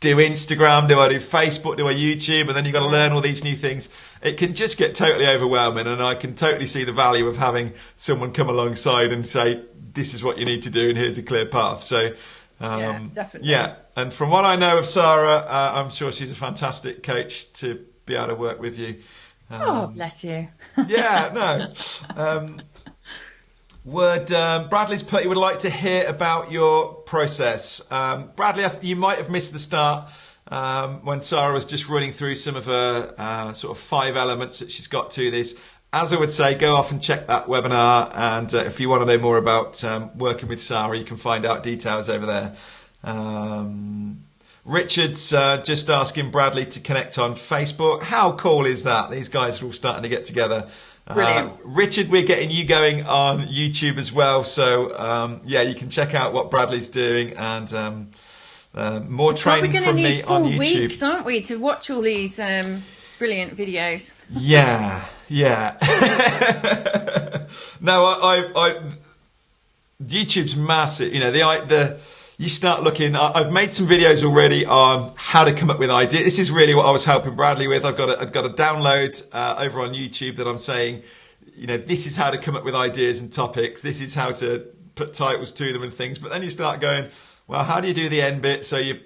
do Instagram? Do I do Facebook? Do I YouTube? And then you've got to learn all these new things. It can just get totally overwhelming, and I can totally see the value of having someone come alongside and say, this is what you need to do and here's a clear path. So definitely. Yeah, and from what I know of Sara, I'm sure she's a fantastic coach to be able to work with you. Bless you. Yeah, no. Bradley's put, he would like to hear about your process. Bradley, you might have missed the start when Sara was just running through some of her sort of 5 elements that she's got to this. As I would say, go off and check that webinar, and if you want to know more about working with Sara, you can find out details over there. Richard's just asking Bradley to connect on Facebook. How cool is that? These guys are all starting to get together. Brilliant. Richard, we're getting you going on YouTube as well. So, you can check out what Bradley's doing, and more training from me on YouTube. We're going to need 4 weeks, aren't we, to watch all these brilliant videos? Yeah. No, YouTube's massive. You start looking, I've made some videos already on how to come up with ideas. This is really what I was helping Bradley with. I've got a download over on YouTube that I'm saying, this is how to come up with ideas and topics. This is how to put titles to them and things. But then you start going, well, how do you do the end bit? So you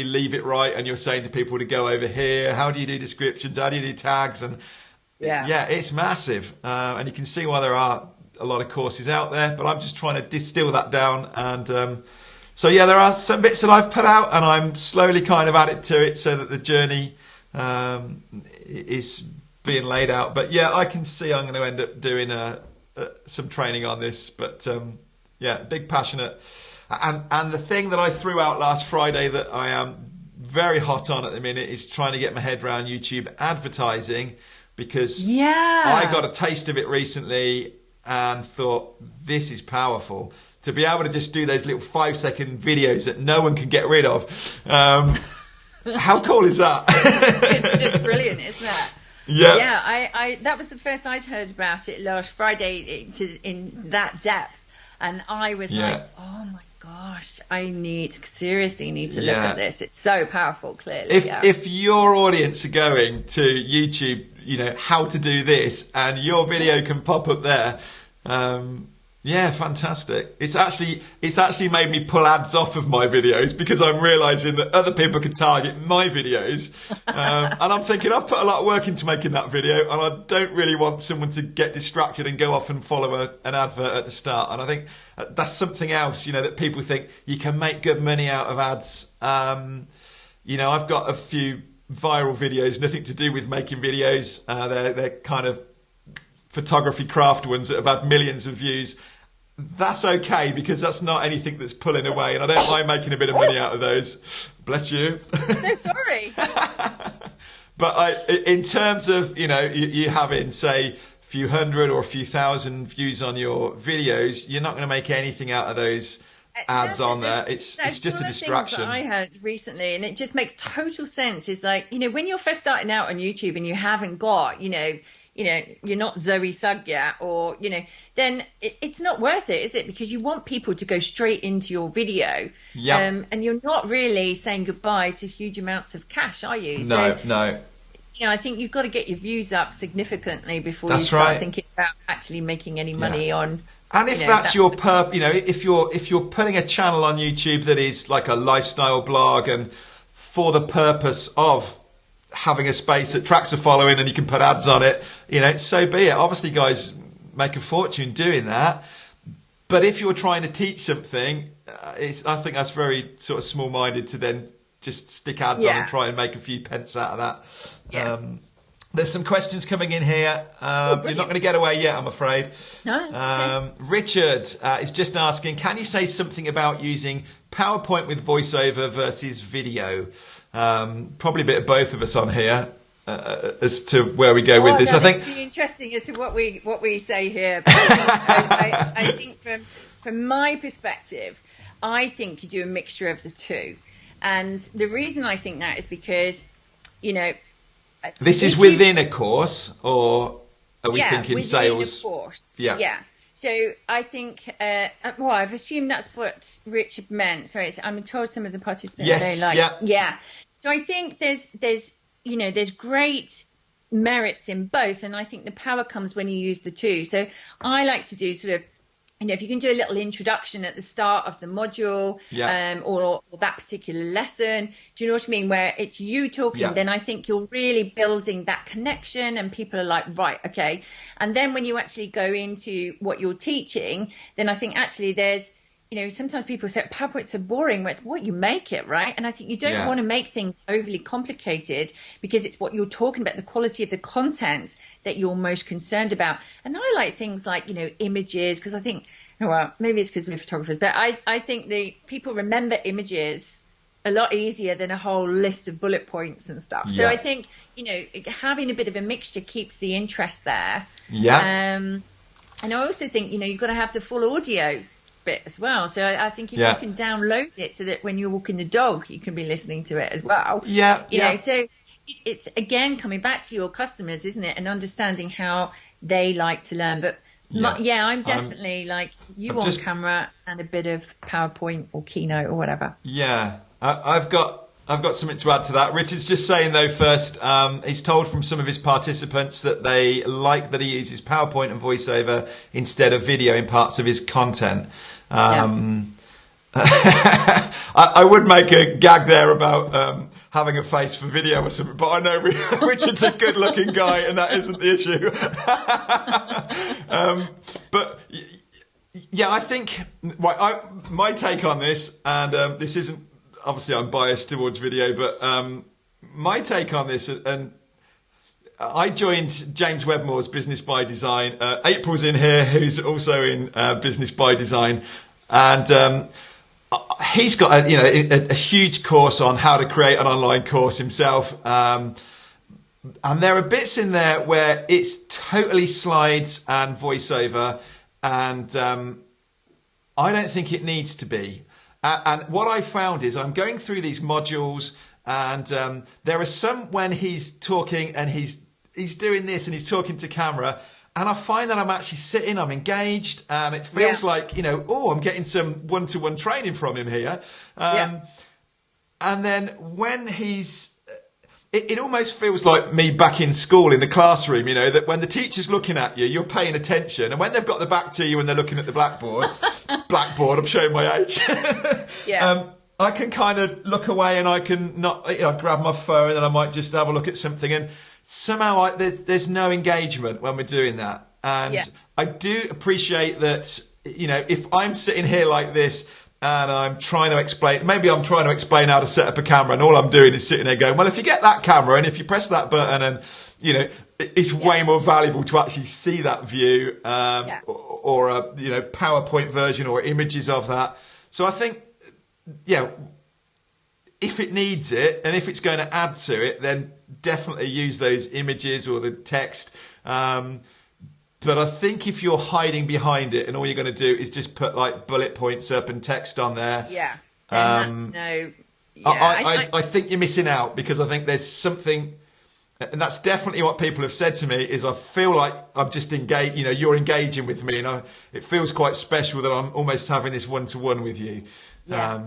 leave it right and you're saying to people to go over here. How do you do descriptions? How do you do tags? And it's massive. And you can see why there are a lot of courses out there, but I'm just trying to distill that down. And there are some bits that I've put out, and I'm slowly kind of added to it so that the journey is being laid out. But I can see I'm going to end up doing some training on this. But big passionate. And the thing that I threw out last Friday that I am very hot on at the minute is trying to get my head around YouTube advertising, because I got a taste of it recently and thought, this is powerful. To be able to just do those little 5-second videos that no one can get rid of. How cool is that? It's just brilliant, isn't it? Yeah. I that was the first I'd heard about it last Friday in that depth. And I was like, oh my gosh, I seriously need to look at this. It's so powerful, clearly. If your audience are going to YouTube, how to do this, and your video can pop up there, fantastic. It's actually made me pull ads off of my videos, because I'm realizing that other people can target my videos. And I'm thinking, I've put a lot of work into making that video, and I don't really want someone to get distracted and go off and follow an advert at the start. And I think that's something else, that people think you can make good money out of ads. I've got a few viral videos, nothing to do with making videos. They're kind of photography craft ones that have had millions of views. That's okay, because that's not anything that's pulling away, and I don't mind making a bit of money out of those. Bless you. So sorry. But in terms of, you having, say, a few hundred or a few thousand views on your videos, you're not going to make anything out of those ads on there. It's just a distraction. That I heard recently, and it just makes total sense. Is like, when you're first starting out on YouTube and you haven't got, you're not Zoe Sugg yet, or, then it's not worth it, is it? Because you want people to go straight into your video. Yeah. And you're not really saying goodbye to huge amounts of cash, are you? No. I think you've got to get your views up significantly before you start thinking about actually making any money on. And if that's your if you're putting a channel on YouTube that is like a lifestyle blog and for the purpose of having a space that tracks a following and you can put ads on it, so be it. Obviously, guys make a fortune doing that. But if you're trying to teach something, I think that's very sort of small-minded to then just stick ads on and try and make a few pence out of that. Yeah. There's some questions coming in here. You're not going to get away yet, I'm afraid. No. Okay. Richard is just asking, can you say something about using PowerPoint with voiceover versus video? Probably a bit of both of us on here as to where we go with this. No, I think it's really interesting as to what we say here. But I think from my perspective, I think you do a mixture of the two. And the reason I think that is because, this is within a course, or are we thinking sales? Within a course. Yeah. So I think, I've assumed that's what Richard meant. Sorry, I'm told some of the participants yes, they like. Yeah. So I think there's great merits in both, and I think the power comes when you use the two. So I like to do sort of, if you can do a little introduction at the start of the module, or that particular lesson, do you know what I mean? Where it's you talking, then I think you're really building that connection and people are like, right, okay. And then when you actually go into what you're teaching, then I think actually there's, sometimes people say PowerPoint's so boring, where it's what you make it, right? And I think you don't want to make things overly complicated because it's what you're talking about, the quality of the content that you're most concerned about. And I like things like, images, because I think, maybe it's because we're photographers, but I think the people remember images a lot easier than a whole list of bullet points and stuff. So I think, having a bit of a mixture keeps the interest there. Yeah. And I also think, you've got to have the full audio bit as well. So I think if you can download it so that when you're walking the dog, you can be listening to it as well. So it's again coming back to your customers, isn't it? And understanding how they like to learn. But I'm definitely like you on camera and a bit of PowerPoint or Keynote or whatever. Yeah, I've got something to add to that. Richard's just saying though first, he's told from some of his participants that they like that he uses PowerPoint and voiceover instead of video in parts of his content. I would make a gag there about having a face for video or something, but I know Richard's a good looking guy and that isn't the issue. But yeah, I think my take on this, and this isn't, obviously I'm biased towards video, but my take on this, and I joined James Wedmore's Business by Design. April's in here, who's also in Business by Design, and he's got a huge course on how to create an online course himself. And there are bits in there where it's totally slides and voiceover, and I don't think it needs to be. And what I found is I'm going through these modules, and there are some when he's talking and he's doing this and he's talking to camera, and I find that I'm actually sitting, I'm engaged, and it feels like, I'm getting some one-to-one training from him here. And then when he's, it almost feels like me back in school in the classroom, that when the teacher's looking at you, you're paying attention. And when they've got the back to you and they're looking at the blackboard, I'm showing my age. I can kind of look away and I can not, grab my phone and I might just have a look at something. And somehow there's no engagement when we're doing that. And I do appreciate that, if I'm sitting here like this and I'm trying to explain how to set up a camera, and all I'm doing is sitting there going, well, if you get that camera and if you press that button, and, it's way more valuable to actually see that view, or a, PowerPoint version or images of that. So I think, if it needs it and if it's going to add to it, then definitely use those images or the text. But I think if you're hiding behind it and all you're going to do is just put like bullet points up and text on there, then that's no. Yeah, I think you're missing out, because I think there's something, and that's definitely what people have said to me, is I feel like I'm just engaged, you know, you're engaging with me, and it feels quite special that I'm almost having this one-to-one with you. Yeah.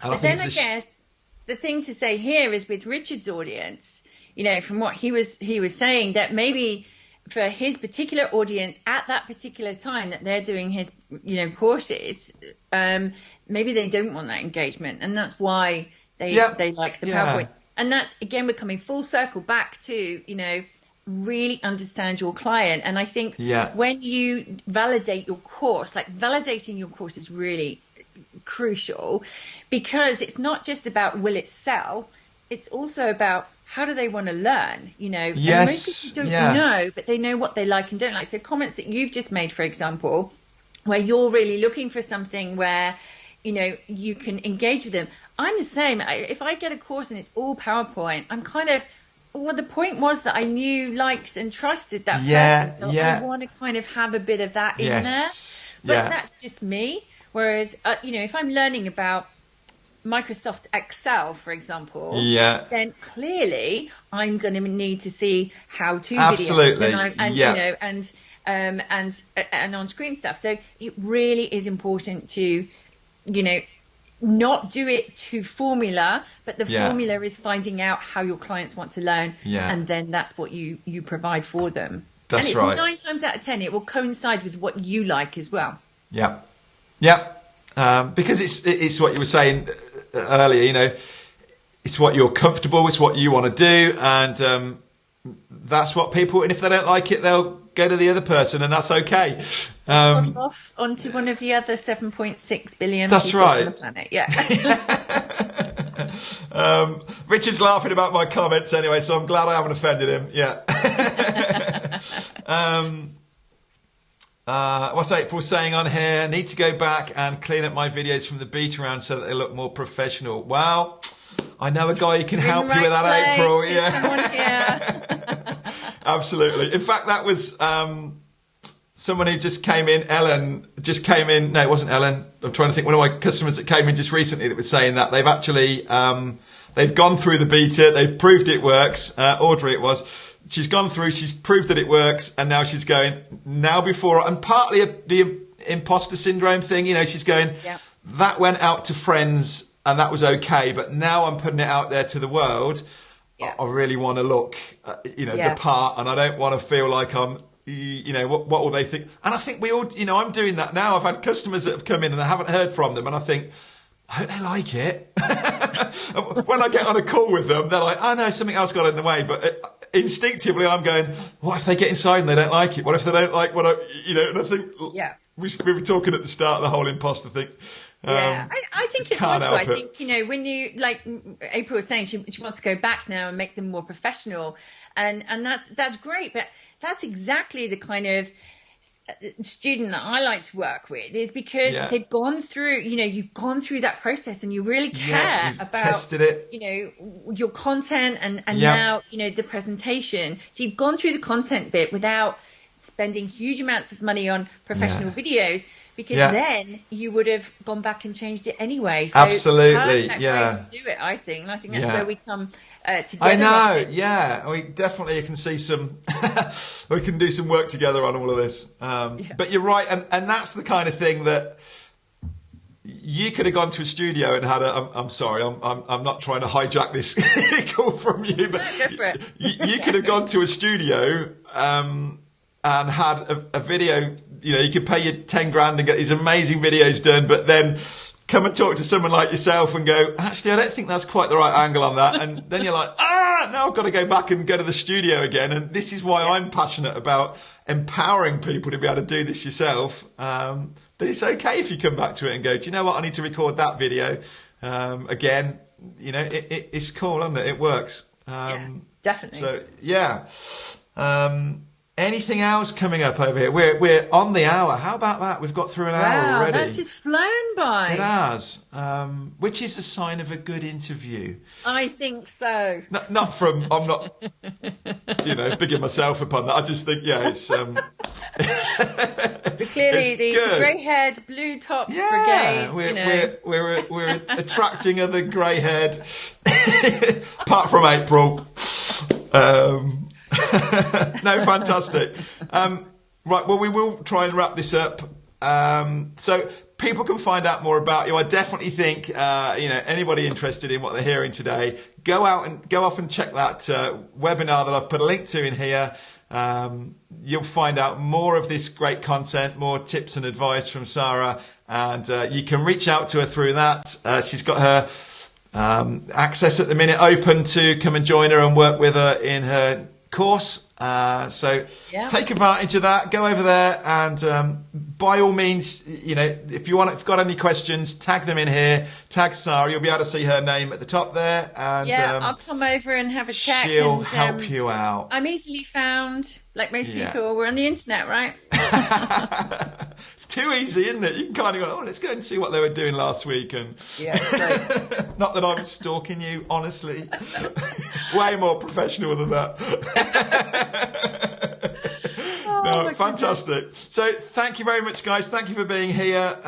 But then I guess the thing to say here is, with Richard's audience, you know, from what he was saying, that maybe for his particular audience at that particular time that they're doing his, you know, courses, maybe they don't want that engagement, and that's why they like the PowerPoint. And that's, again, we're coming full circle back to, you know, really understand your client. And I think when you validate your course, like validating your course is really crucial, because it's not just about will it sell, it's also about how do they want to learn, you know. And most people don't know, but they know what they like and don't like. So comments that you've just made, for example, where you're really looking for something where, you know, you can engage with them. I'm the same. If I get a course and it's all PowerPoint, I'm kind of, well, the point was that I knew, liked and trusted that person. So I want to kind of have a bit of that in there. But that's just me. Whereas, you know, if I'm learning about Microsoft Excel, for example, then clearly I'm going to need to see how-to videos and you know, and on-screen stuff. So it really is important to, you know, not do it to formula, but the formula is finding out how your clients want to learn, and then that's what you provide for them. That's and it's right. 9 times out of 10 it will coincide with what you like as well. Because it's what you were saying earlier, you know, it's what you're comfortable, it's what you want to do, and that's what people, and if they don't like it, they'll go to the other person, and that's okay. Off onto one of the other 7.6 billion people on the planet. Richard's laughing about my comments anyway, so I'm glad I haven't offended him. What's April saying on here? I need to go back and clean up my videos from the beta round so that they look more professional. Well, I know a guy who can help you with that, April. Absolutely. In fact, that was someone who just came in. Ellen just came in. No, it wasn't Ellen. I'm trying to think. One of my customers that came in just recently that was saying that they've actually they've gone through the beta. They've proved it works. Audrey, it was. She's gone through, she's proved that it works, and now she's going, and partly the imposter syndrome thing, you know, she's going, that went out to friends and that was okay, but now I'm putting it out there to the world. I really want to look, you know, the part, and I don't want to feel like I'm, you know, what will they think? And I think we all, you know, I'm doing that now. I've had customers that have come in and I haven't heard from them, and I think, I hope they like it. When I get on a call with them, they're like, oh no, something else got in the way. But instinctively, I'm going, what if they get inside and they don't like it? What if they don't like what I, you know, and I think we were talking at the start of the whole imposter thing. I think it's wonderful. I think, you know, when you, like April was saying, she wants to go back now and make them more professional. And that's great. But that's exactly the kind of student that I like to work with, is because they've gone through, you know, you've gone through that process and you really care about, tested it, you know, your content and now, you know, the presentation. So you've gone through the content bit without spending huge amounts of money on professional videos, because then you would have gone back and changed it anyway. So absolutely, way to do it, I think. And I think that's where we come together. I know, we definitely can see some, we can do some work together on all of this. But you're right, and that's the kind of thing that you could have gone to a studio and had I'm sorry, I'm not trying to hijack this call from you, but no, go for it. You could have gone to a studio and had a video, you know, you could pay your 10 grand and get these amazing videos done, but then come and talk to someone like yourself and go, actually, I don't think that's quite the right angle on that. And then you're like, now I've got to go back and go to the studio again. And this is why I'm passionate about empowering people to be able to do this yourself. That it's okay if you come back to it and go, do you know what? I need to record that video again. You know, it's cool, isn't it? It works. Definitely. So, yeah. Anything else coming up over here? We're on the hour. How about that? We've got through an hour already. That's just flown by. It has, which is a sign of a good interview. I think so. Not from, I'm not, bigging myself upon that. I just think, it's... But clearly, the grey-haired, blue-topped brigade, we're attracting other grey-haired, apart from April. No, fantastic. Right, well, we will try and wrap this up. So people can find out more about you. I definitely think, anybody interested in what they're hearing today, go off and check that webinar that I've put a link to in here. You'll find out more of this great content, more tips and advice from Sara, and you can reach out to her through that. She's got her access at the minute open to come and join her and work with her in her course. Take advantage of that. Go over there and by all means, if you've got any questions, tag them in here. Tag Sara. You'll be able to see her name at the top there. And I'll come over and have a chat. She'll help you out. I'm easily found, like most people. We're on the internet, right? It's too easy, isn't it? You can kind of go, let's go and see what they were doing last week. And it's great. Not that I'm stalking you, honestly. Way more professional than that. No, fantastic. So thank you very much, guys. Thank you for being here.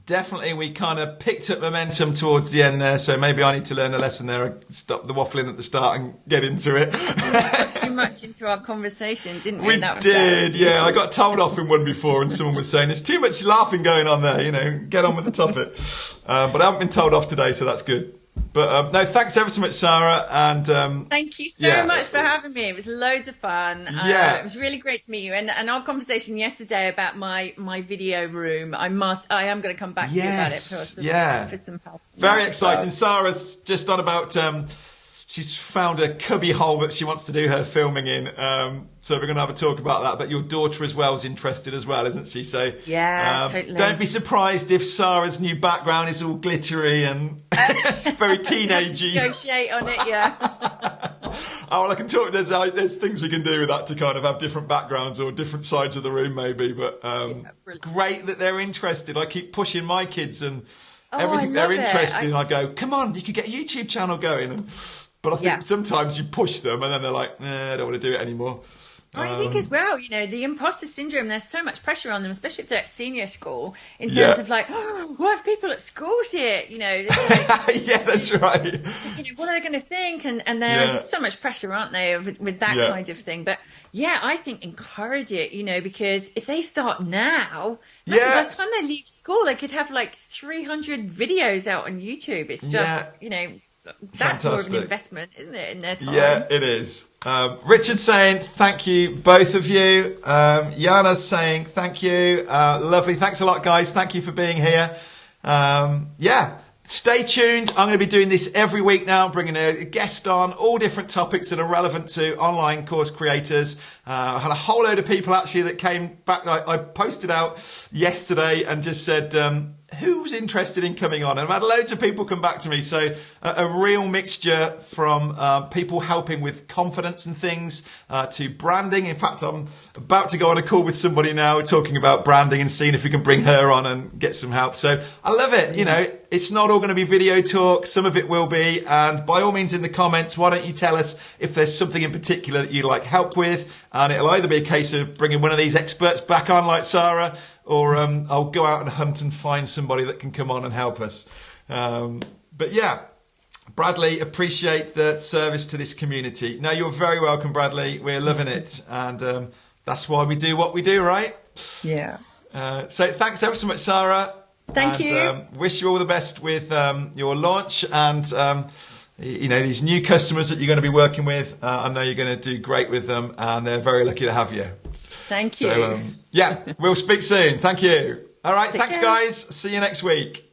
Definitely, we kind of picked up momentum towards the end there, so maybe I need to learn a lesson there. I stop the waffling at the start and get into it. We got too much into our conversation, didn't we? We did, yeah. I got told off in one before, and someone was saying, there's too much laughing going on there, get on with the topic. But I haven't been told off today, so that's good. But no, thanks ever so much, Sara. And thank you so much for having me. It was loads of fun. It was really great to meet you. And our conversation yesterday about my video room, I am going to come back to you about it for some help. Very exciting. Sara's just on about. She's found a cubby hole that she wants to do her filming in. So we're going to have a talk about that. But your daughter as well is interested as well, isn't she? So totally. Don't be surprised if Sara's new background is all glittery and very teenagey. Negotiate on it, yeah. Oh, well, I can talk. There's things we can do with that to kind of have different backgrounds or different sides of the room, maybe. But great that they're interested. I keep pushing my kids and everything they're interested in. I go, come on, you could get a YouTube channel going. But I think sometimes you push them and then they're like, I don't want to do it anymore. I think as well, the imposter syndrome, there's so much pressure on them, especially if they're at senior school, in terms of like, what if people at school see it? Yeah, that's right. What are they going to think? And there's just so much pressure, aren't they, with that kind of thing. But I think encourage it, because if they start now, by the time they leave school, they could have like 300 videos out on YouTube. It's just, that's more of an investment, isn't it, in their time? Yeah, it is. Richard saying thank you, both of you. Jana's saying thank you. Lovely. Thanks a lot, guys. Thank you for being here. Stay tuned. I'm going to be doing this every week now, bringing a guest on, all different topics that are relevant to online course creators. I had a whole load of people actually that came back. I posted out yesterday and just said, who's interested in coming on? And I've had loads of people come back to me. So a real mixture from people helping with confidence and things to branding. In fact, I'm about to go on a call with somebody now talking about branding and seeing if we can bring her on and get some help. So I love it. It's not all going to be video talk. Some of it will be. And by all means, in the comments, why don't you tell us if there's something in particular that you'd like help with? And it'll either be a case of bringing one of these experts back on like Sara, or I'll go out and hunt and find somebody that can come on and help us. Bradley, appreciate the service to this community. No, you're very welcome, Bradley. We're loving it. And that's why we do what we do, right? Yeah. So thanks ever so much, Sara. Thank you. Wish you all the best with your launch and these new customers that you're going to be working with. I know you're going to do great with them, and they're very lucky to have you. Thank you. So, we'll speak soon. Thank you. All right, thanks, guys. See you next week.